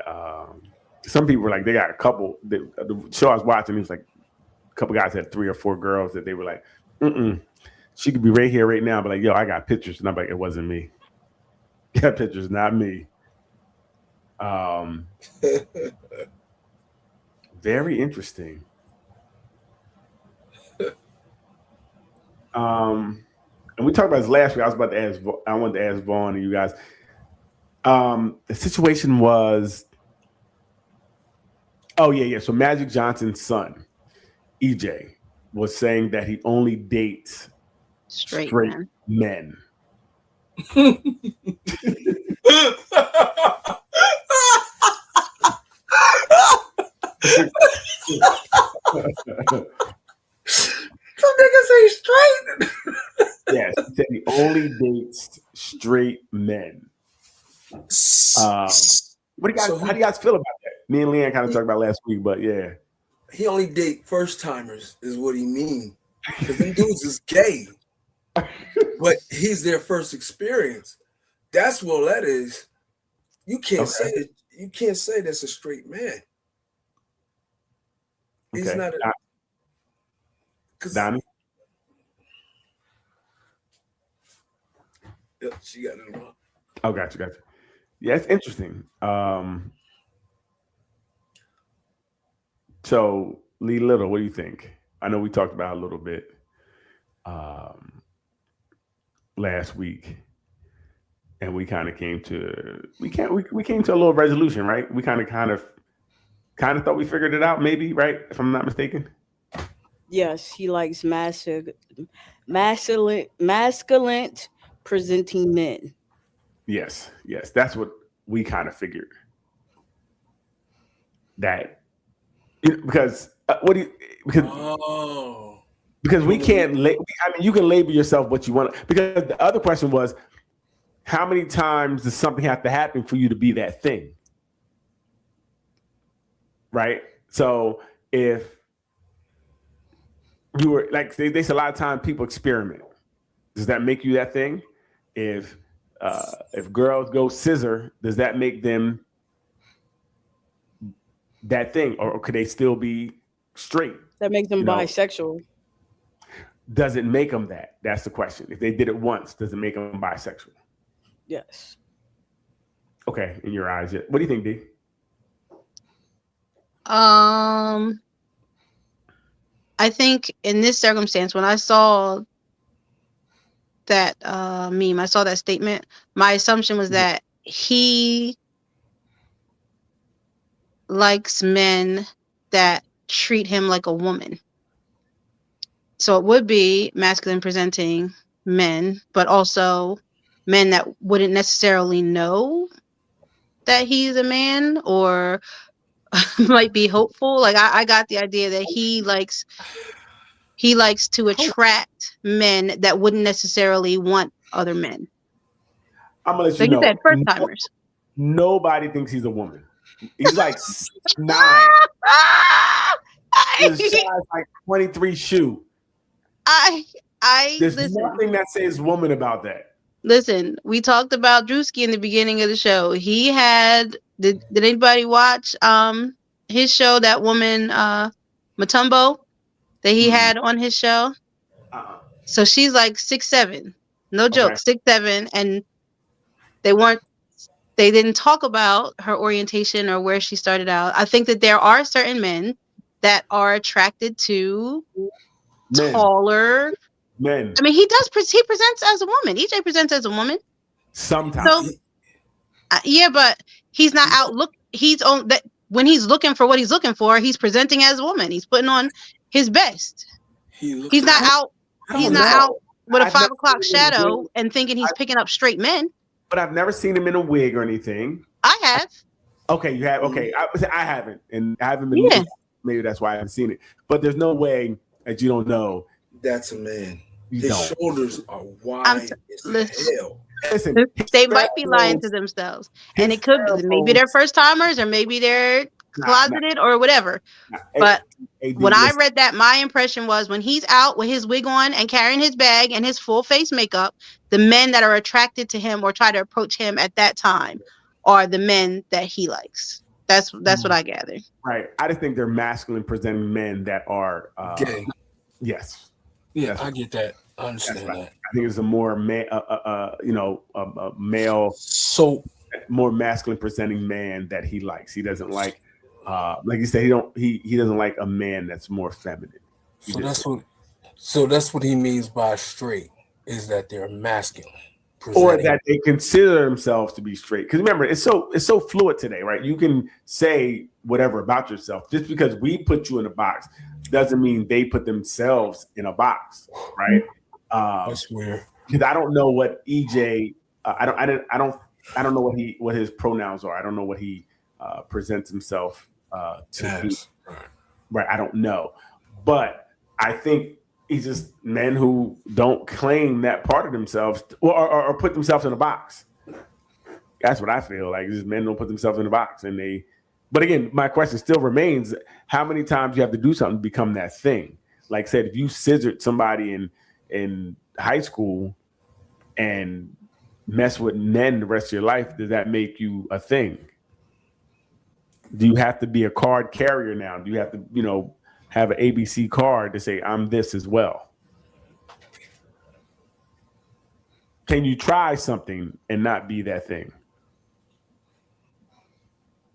Some people were like, they got a couple. The show I was watching, it was like a couple guys had 3 or 4 girls that they were like, she could be right here, right now. But like, yo, I got pictures. And I'm like, it wasn't me. Yeah, pictures, not me. Very interesting. And we talked about this last week. I wanted to ask Vaughn and you guys. The situation was, so Magic Johnson's son, EJ, was saying that he only dates straight men. Some niggas say straight. Yes, he said he only dates straight men. How do you guys feel about that? Me and Leanne kind of talked about last week, but yeah. He only date first timers is what he mean. Because them dudes is gay. But he's their first experience. That's what that is. You can't say that. You can't say that's a straight man. He's not a Donnie? Yep, she got it wrong. Oh, gotcha. Yeah, it's interesting. So, Lee Little, what do you think? I know we talked about it a little bit last week, and we kind of came to a little resolution, right? We kind of thought we figured it out, maybe, right? If I'm not mistaken. Yes, he likes masculine presenting men. Yes, that's what we kind of figured. That because because we can't. You can label yourself what you want. Because the other question was, how many times does something have to happen for you to be that thing? Right. So if you were like, they say a lot of times people experiment. Does that make you that thing? If girls go scissor, does that make them that thing, or could they still be straight? That makes them bisexual. Does it make them that? That's the question. If they did it once, does it make them bisexual? Yes. Okay, in your eyes, what do you think, D? I think in this circumstance, when I saw that meme, I saw that statement, my assumption was that he likes men that treat him like a woman. So it would be masculine presenting men, but also men that wouldn't necessarily know that he's a man or might be hopeful. Like I got the idea that he likes to attract men that wouldn't necessarily want other men. I'm gonna let you like know. You said, first timers. Nobody thinks he's a woman. He's like 6'9". His size like 23 shoe. There's nothing that says woman about that. Listen, we talked about Drewski in the beginning of the show. He had did anybody watch his show, that woman Matumbo that he had on his show? So she's like 6'7". No joke, 6'7", and they didn't talk about her orientation or where she started out. I think that there are certain men that are attracted to taller men. I mean, he presents as a woman. EJ presents as a woman. Sometimes. So, yeah, but he's not out he's on that when he's looking for what he's looking for, he's presenting as a woman. He's putting on his best. He's not out with a 5 o'clock shadow and thinking he's picking up straight men. But I've never seen him in a wig or anything. I have. Okay, you have. Okay, I haven't, and I haven't been. Yeah. Maybe that's why I haven't seen it. But there's no way that you don't know. That's a man. His shoulders are wide as hell. Listen, they might be lying to themselves, and it could be maybe they're first timers, or maybe they're closeted, or whatever. But when I read that, my impression was when he's out with his wig on and carrying his bag and his full face makeup, the men that are attracted to him or try to approach him at that time are the men that he likes. That's what I gathered. Right. I just think they're masculine presenting men that are gay. Yes. Yeah, I get that. I understand that. I think it's a more male, so more masculine presenting man that he likes. He doesn't like, like you said, he doesn't like a man that's more feminine. So that's what he means by straight, is that they're masculine. Or that they consider themselves to be straight. Because remember, it's so fluid today, right? You can say whatever about yourself. Just because we put you in a box doesn't mean they put themselves in a box, right? That's weird. Because I don't know what EJ. I don't know what his pronouns are. I don't know what he presents himself to be. Right. I don't know, but I think he's just men who don't claim that part of themselves or put themselves in a box. That's what I feel like. Just men don't put themselves in a box, and they. But again, my question still remains: how many times you have to do something to become that thing? Like I said, if you scissored somebody in high school and mess with men the rest of your life, does that make you a thing? Do you have to be a card carrier now? Do you have to, have an ABC card to say I'm this as well? Can you try something and not be that thing?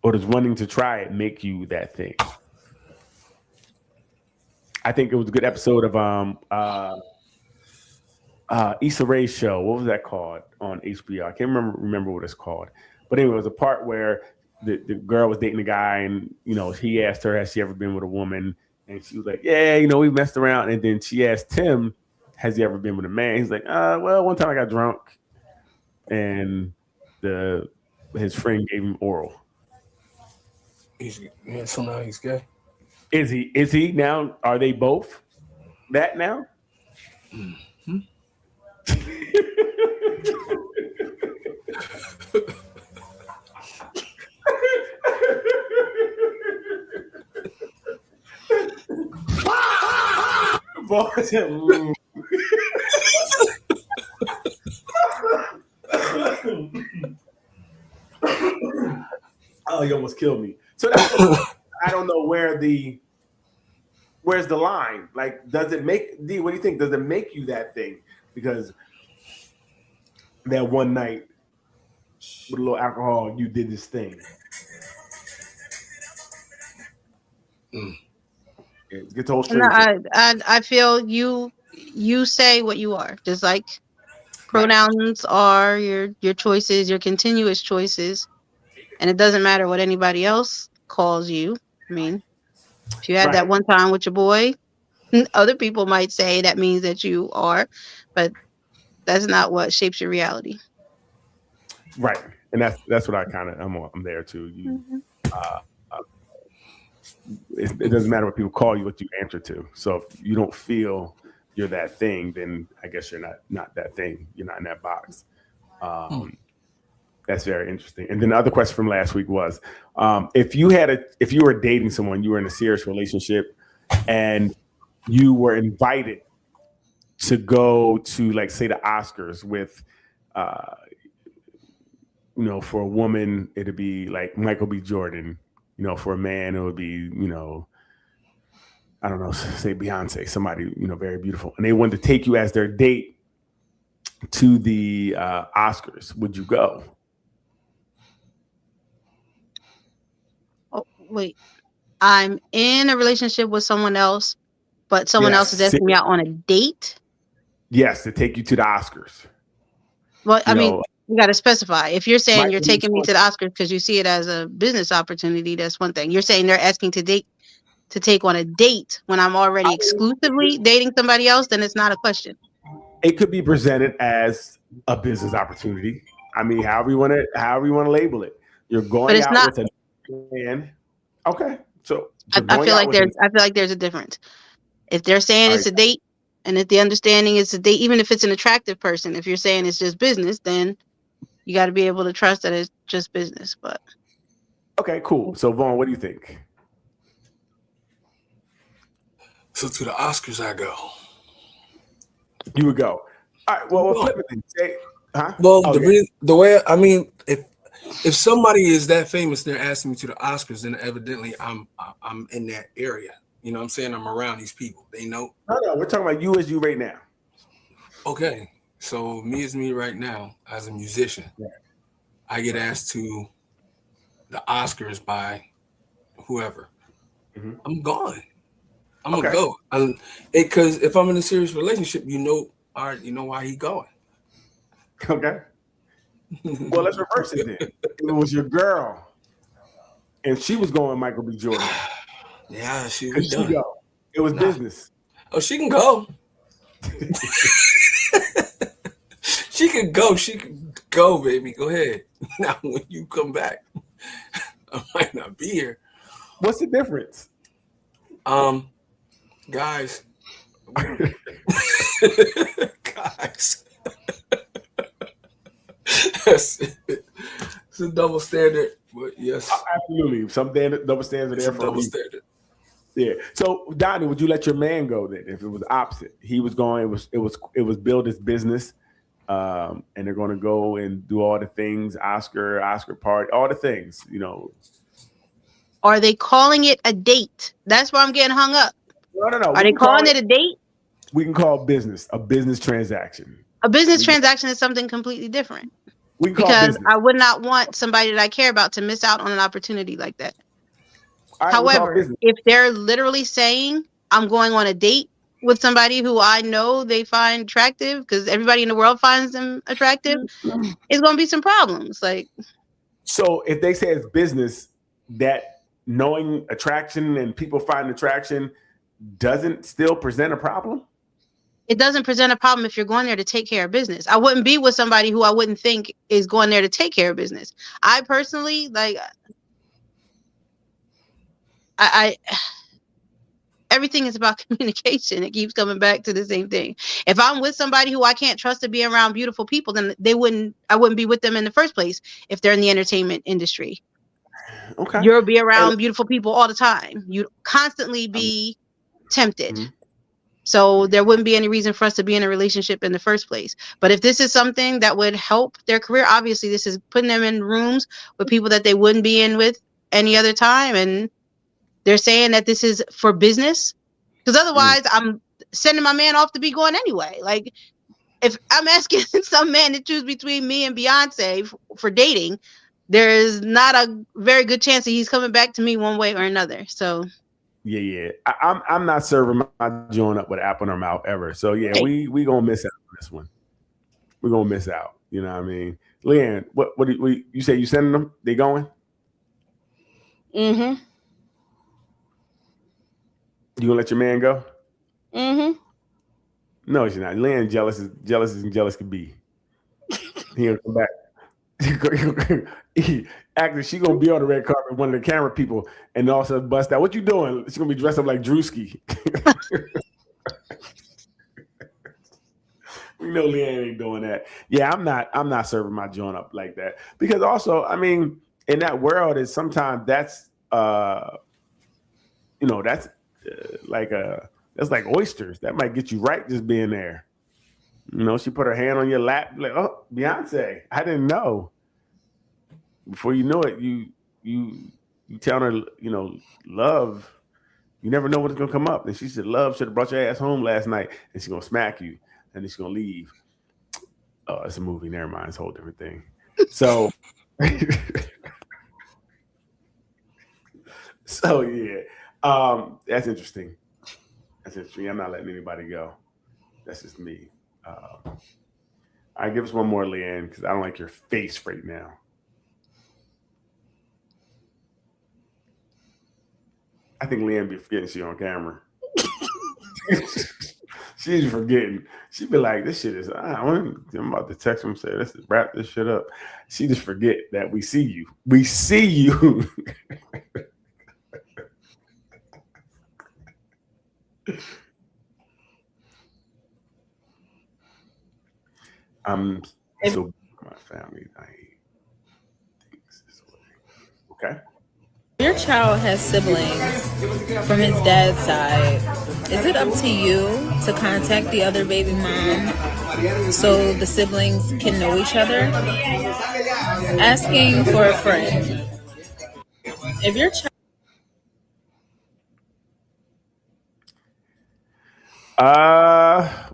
Or does wanting to try it make you that thing? I think it was a good episode of Issa Rae's show. What was that called on HBO? I can't remember what it's called. But anyway, it was a part where the girl was dating a guy, and he asked her, has she ever been with a woman? And she was like, yeah, we messed around. And then she asked Tim, has he ever been with a man? He's like, well, one time I got drunk and his friend gave him oral. So now he's gay. Is he now? Are they both that now? Mm-hmm. Oh, you almost killed me. So I don't know where's the line? Like, does it make D? What do you think? Does it make you that thing? Because that one night with a little alcohol, you did this thing. It gets all straight. No, I feel you say what you are. Just like pronouns are your choices, your continuous choices, and it doesn't matter what anybody else calls you. I mean, if you had that one time with your boy, other people might say that means that you are, but that's not what shapes your reality. Right, and that's what I'm there too. It doesn't matter what people call you, what you answer to. So if you don't feel you're that thing, then I guess you're not that thing. You're not in that box. That's very interesting. And then the other question from last week was, if you were dating someone, you were in a serious relationship, and you were invited to go to, like, say, the Oscars with, for a woman, it'd be like Michael B. Jordan. For a man, it would be, I don't know, say Beyonce, somebody, very beautiful. And they wanted to take you as their date to the Oscars. Would you go? Oh, wait. I'm in a relationship with someone else, but someone else is asking me out on a date? Yes, to take you to the Oscars. Well, I mean, you got to specify. If you're saying you're taking me to the Oscars because you see it as a business opportunity, that's one thing. You're saying they're asking to take on a date when I'm already exclusively dating somebody else, then it's not a question. It could be presented as a business opportunity. I mean, however you want to label it. You're going out with a man. Okay, so I feel like there's a difference. If they're saying it's a date, and if the understanding is a date, even if it's an attractive person, if you're saying it's just business, then you got to be able to trust that it's just business. But okay, cool. So Vaughn, what do you think? So to the Oscars, I go. You would go. All right. Well, flip it then. Say, huh? Well, the way, I mean, if somebody is that famous, they're asking me to the Oscars, then evidently I'm in that area. You know what I'm saying? I'm around these people. They know. No, we're talking about you as you right now. Okay. So me as me right now as a musician, I get asked to the Oscars by whoever. Mm-hmm. I'm gone. I'm gonna go. Because if I'm in a serious relationship, all right, you know why he going. Okay. Well, let's reverse it then. It was your girl, and she was going Michael B. Jordan. Yeah, she was done. It was business. Oh, she can go. She can go. She can go, baby. Go ahead. Now, when you come back, I might not be here. What's the difference? Guys. It's a double standard, but yes. Absolutely. Some double standards are there for double standard. Yeah. So Donnie, would you let your man go then if it was opposite? He was going, it was build his business. And they're gonna go and do all the things, Oscar party, all the things, Are they calling it a date? That's where I'm getting hung up. No. Are they calling it a date? We can call business a business transaction. A business transaction is something completely different. Because I would not want somebody that I care about to miss out on an opportunity like that. Right, however, if they're literally saying I'm going on a date with somebody who I know they find attractive, because everybody in the world finds them attractive, it's going to be some problems. So if they say it's business, that knowing attraction and people find attraction doesn't still present a problem? It doesn't present a problem if you're going there to take care of business. I wouldn't be with somebody who I wouldn't think is going there to take care of business. I personally, everything is about communication. It keeps coming back to the same thing. If I'm with somebody who I can't trust to be around beautiful people, then I wouldn't be with them in the first place if they're in the entertainment industry. Okay. You'll be around beautiful people all the time. You'd constantly be tempted. Mm-hmm. So there wouldn't be any reason for us to be in a relationship in the first place. But if this is something that would help their career, obviously this is putting them in rooms with people that they wouldn't be in with any other time. And they're saying that this is for business, because otherwise I'm sending my man off to be going anyway. If I'm asking some man to choose between me and Beyonce for dating, there is not a very good chance that he's coming back to me one way or another. So yeah. I'm not serving my joint up with apple in her mouth ever. So yeah, we gonna miss out on this one. We're gonna miss out. You know what I mean? Leanne, what do you say? You sending them? They going? Mm-hmm. You gonna let your man go? Mm-hmm. No, she's not. Leanne jealous as jealous could be. He gonna come back. Actually, she gonna be on the red carpet, one of the camera people, and all of a sudden bust out. What you doing? She's gonna be dressed up like Drewski. We Leanne ain't doing that. Yeah, I'm not serving my joint up like that. Because also, I mean, in that world, is sometimes that's that's like oysters. That might get you right just being there. She put her hand on your lap, like, oh, Beyonce, I didn't know. Before you know it, you tell her, love. You never know what's gonna come up. And she said, love should have brought your ass home last night, and she's gonna smack you, and then she's gonna leave. Oh, it's a movie. Never mind, it's a whole different thing. So, yeah, that's interesting. That's interesting. I'm not letting anybody go. That's just me. All right, give us one more, Leanne, because I don't like your face right now. I think Leanne be forgetting she on camera. She's forgetting. She be like, this shit is, I'm about to text him and say, let's wrap this shit up. She just forget that we see you. We see you. I'm so my family. I think this way. Okay. Your child has siblings from his dad's side. Is it up to you to contact the other baby mom so the siblings can know each other? Asking for a friend. If your child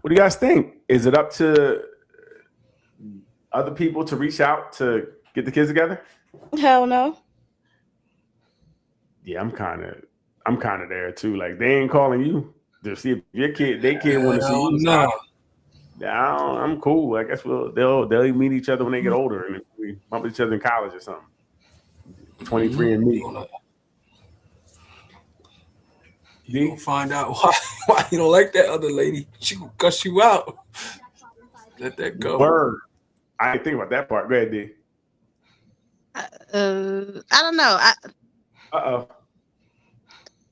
what do you guys think? Is it up to other people to reach out to get the kids together? Hell no. Yeah, I'm kind of there too. Like, they ain't calling you to see if their kid want to see you. No. I'm cool. I guess they'll meet each other when they get older, and we bump each other in college or something. 23 and me. You don't find out why you don't like that other lady. She gonna cuss you out. Let that go. Word. I didn't think about that part. Go ahead, D. I don't know. Uh-oh.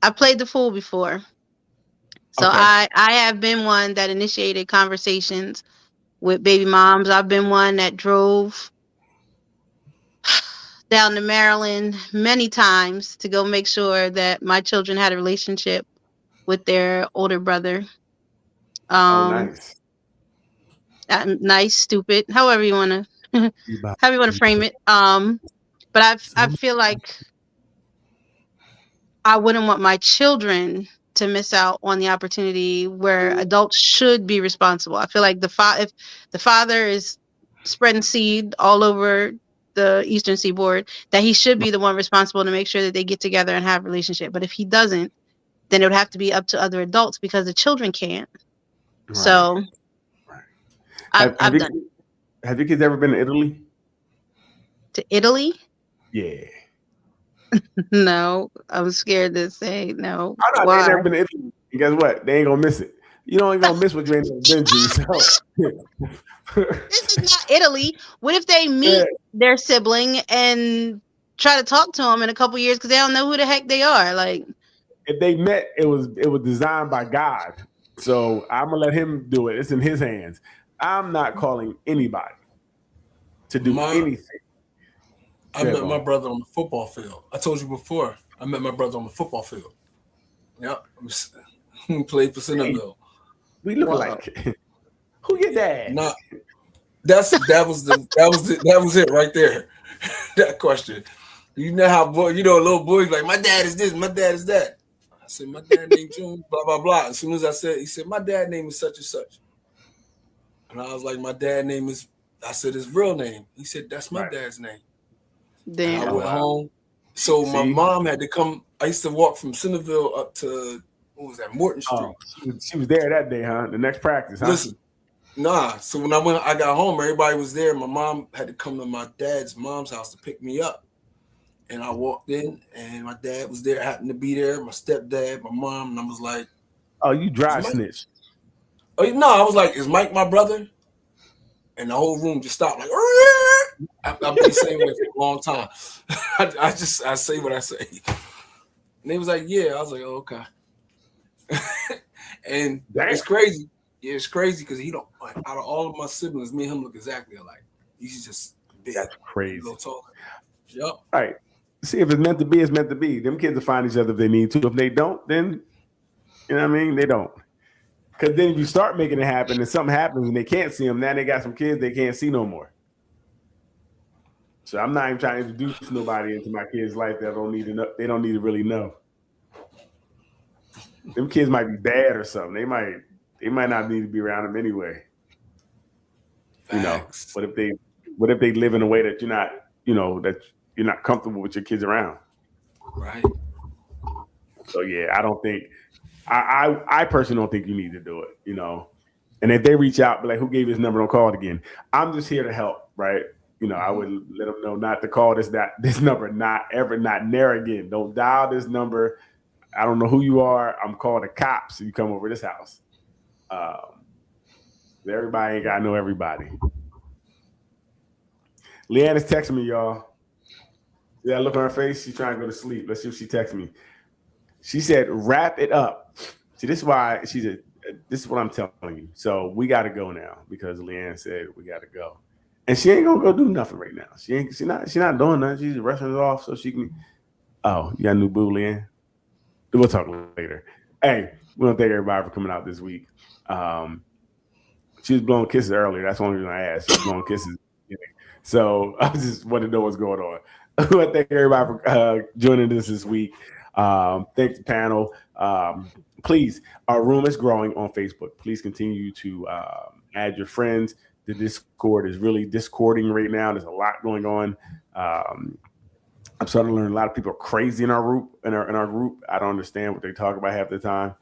I played the fool before. So Okay. I have been one that initiated conversations with baby moms. I've been one that drove down to Maryland many times to go make sure that my children had a relationship with their older brother. Nice. Nice, stupid, however you want to frame it. But I feel like I wouldn't want my children to miss out on the opportunity where adults should be responsible. I feel like if the father is spreading seed all over the Eastern Seaboard, that he should be the one responsible to make sure that they get together and have a relationship. But if he doesn't, then it would have to be up to other adults because the children can't. Right. So I've done it. Have your kids ever been to Italy? To Italy? Yeah. No, I'm scared to say no. I know Why? they've never been to Italy. And guess what? They ain't gonna miss it. You ain't gonna miss what you ain't never been to. So. This is not Italy. What if they meet their sibling and try to talk to them in a couple years because they don't know who the heck they are? Like, if they met, it was designed by God. So I'm gonna let him do it. It's in his hands. I'm not calling anybody to do anything. I met my brother on the football field. I told you before. I met my brother on the football field. Yep. He played for Centerville. We look like who your dad? Nah, that was it right there. That question. You know how little boys like, my dad is this, my dad is that. I said, my dad named June, blah, blah, blah. As soon as I said, he said, my dad name is such and such. And I was like, my dad name is, I said his real name. He said, that's my dad's name. Damn. I went home. So my mom had to come. I used to walk from Centerville up to, what was that, Morton Street. She was there that day, huh? The next practice, huh? Listen, so when I got home, everybody was there. My mom had to come to my dad's mom's house to pick me up. And I walked in, and my dad was there, happened to be there, my stepdad, my mom, and I was like, oh, you dry snitch. Oh, no, I was like, is Mike my brother? And the whole room just stopped, like, I've been saying it for a long time. I say what I say. And they was like, yeah. I was like, oh, okay. And it's crazy. Yeah, it's crazy because he don't. Like, out of all of my siblings, me and him look exactly alike. He's just big. That's crazy. A little taller. Yep. All right. See, if it's meant to be, it's meant to be. Them kids will find each other if they need to. If they don't, then you know what I mean. They don't. Because then if you start making it happen, and something happens and they can't see them, now they got some kids they can't see no more. So I'm not even trying to introduce nobody into my kids' life that don't need to know. They don't need to really know. Them kids might be bad or something. They might not need to be around them anyway. You know, what if they live in a way that you're not, you know, that you're not comfortable with your kids around? Right. So yeah, I don't think I personally don't think you need to do it, you know. And if they reach out, be like, who gave his number? Don't call it again. I'm just here to help, right? You know, I would let them know not to call this number, not near again. Don't dial this number. I don't know who you are. I'm calling the cops if you come over this house. Everybody ain't got to know everybody. Leanne is texting me, y'all. Yeah, look on her face. She's trying to go to sleep. Let's see if she texts me. She said, wrap it up. See, this is why she said, this is what I'm telling you. So we got to go now because Leanne said we got to go. And she ain't going to go do nothing right now. She's not doing nothing. She's rushing it off so she can. Oh, you got a new boo, Leanne? We'll talk later. Hey, we want to thank everybody for coming out this week. She was blowing kisses earlier. That's the only reason I asked. She was blowing kisses. So I just wanted to know what's going on. I want to thank everybody for joining us this week. Thanks, panel. Please, our room is growing on Facebook. Please continue to add your friends. The Discord is really discording right now. There's a lot going on. I'm starting to learn a lot of people are crazy in our group. In our group, I don't understand what they talk about half the time.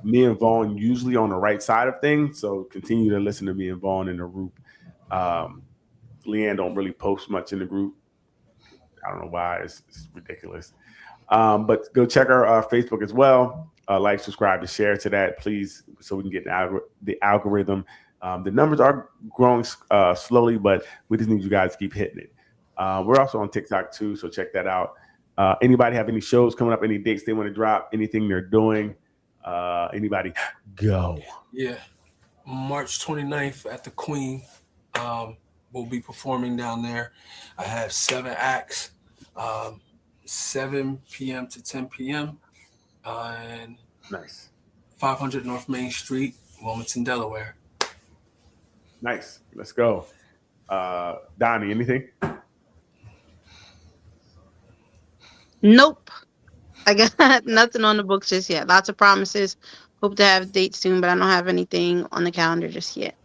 Me and Vaughn usually on the right side of things, so continue to listen to me and Vaughn in the group. Leanne don't really post much in the group. I don't know why. It's ridiculous. But go check our Facebook as well. Like, subscribe, and share to that, please, so we can get the algorithm. The numbers are growing slowly, but we just need you guys to keep hitting it. We're also on TikTok too, so check that out. Anybody have any shows coming up, any dates they want to drop, anything they're doing? Anybody? Go. Yeah. March 29th at the Queen. We'll be performing down there. I have 7 acts, 7 p.m. to 10 p.m. And nice. 500 North Main Street, Wilmington, Delaware. Nice. Let's go. Donnie, anything? Nope. I got nothing on the books just yet. Lots of promises. Hope to have dates soon, but I don't have anything on the calendar just yet.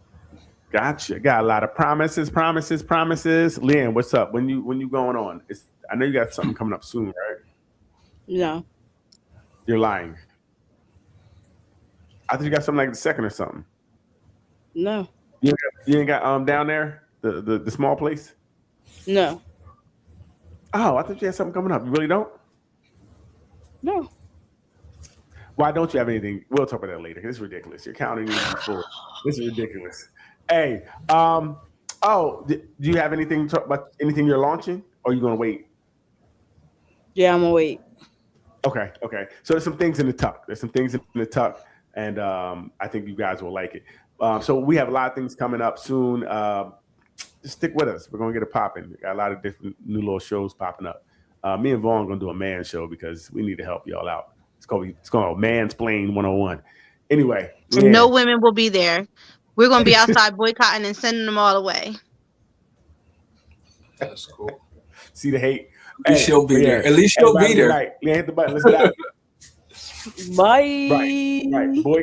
Gotcha. Got a lot of promises. Leanne, what's up? When you going on? I know you got something coming up soon, right? No. You're lying. I thought you got something like the 2nd or something. No. You ain't got down there the small place? No. Oh, I thought you had something coming up. You really don't? No. Why don't you have anything? We'll talk about that later. This is ridiculous. Your calendar needs to be full. This is ridiculous. Hey, do you have anything to talk about? Anything you're launching, or are you gonna wait? Yeah, I'm gonna wait. Okay. So there's some things in the tuck. And I think you guys will like it. So we have a lot of things coming up soon. Just stick with us. We're gonna get it popping. We got a lot of different new little shows popping up. Me and Vaughn are gonna do a man show because we need to help y'all out. It's called Mansplain 101. Anyway, no women will be there. We're gonna be outside boycotting and sending them all away. That's cool. See the hate. At least she'll be there. At least she'll be there. Hit the button. Let's get out. Bye. Right. Boy.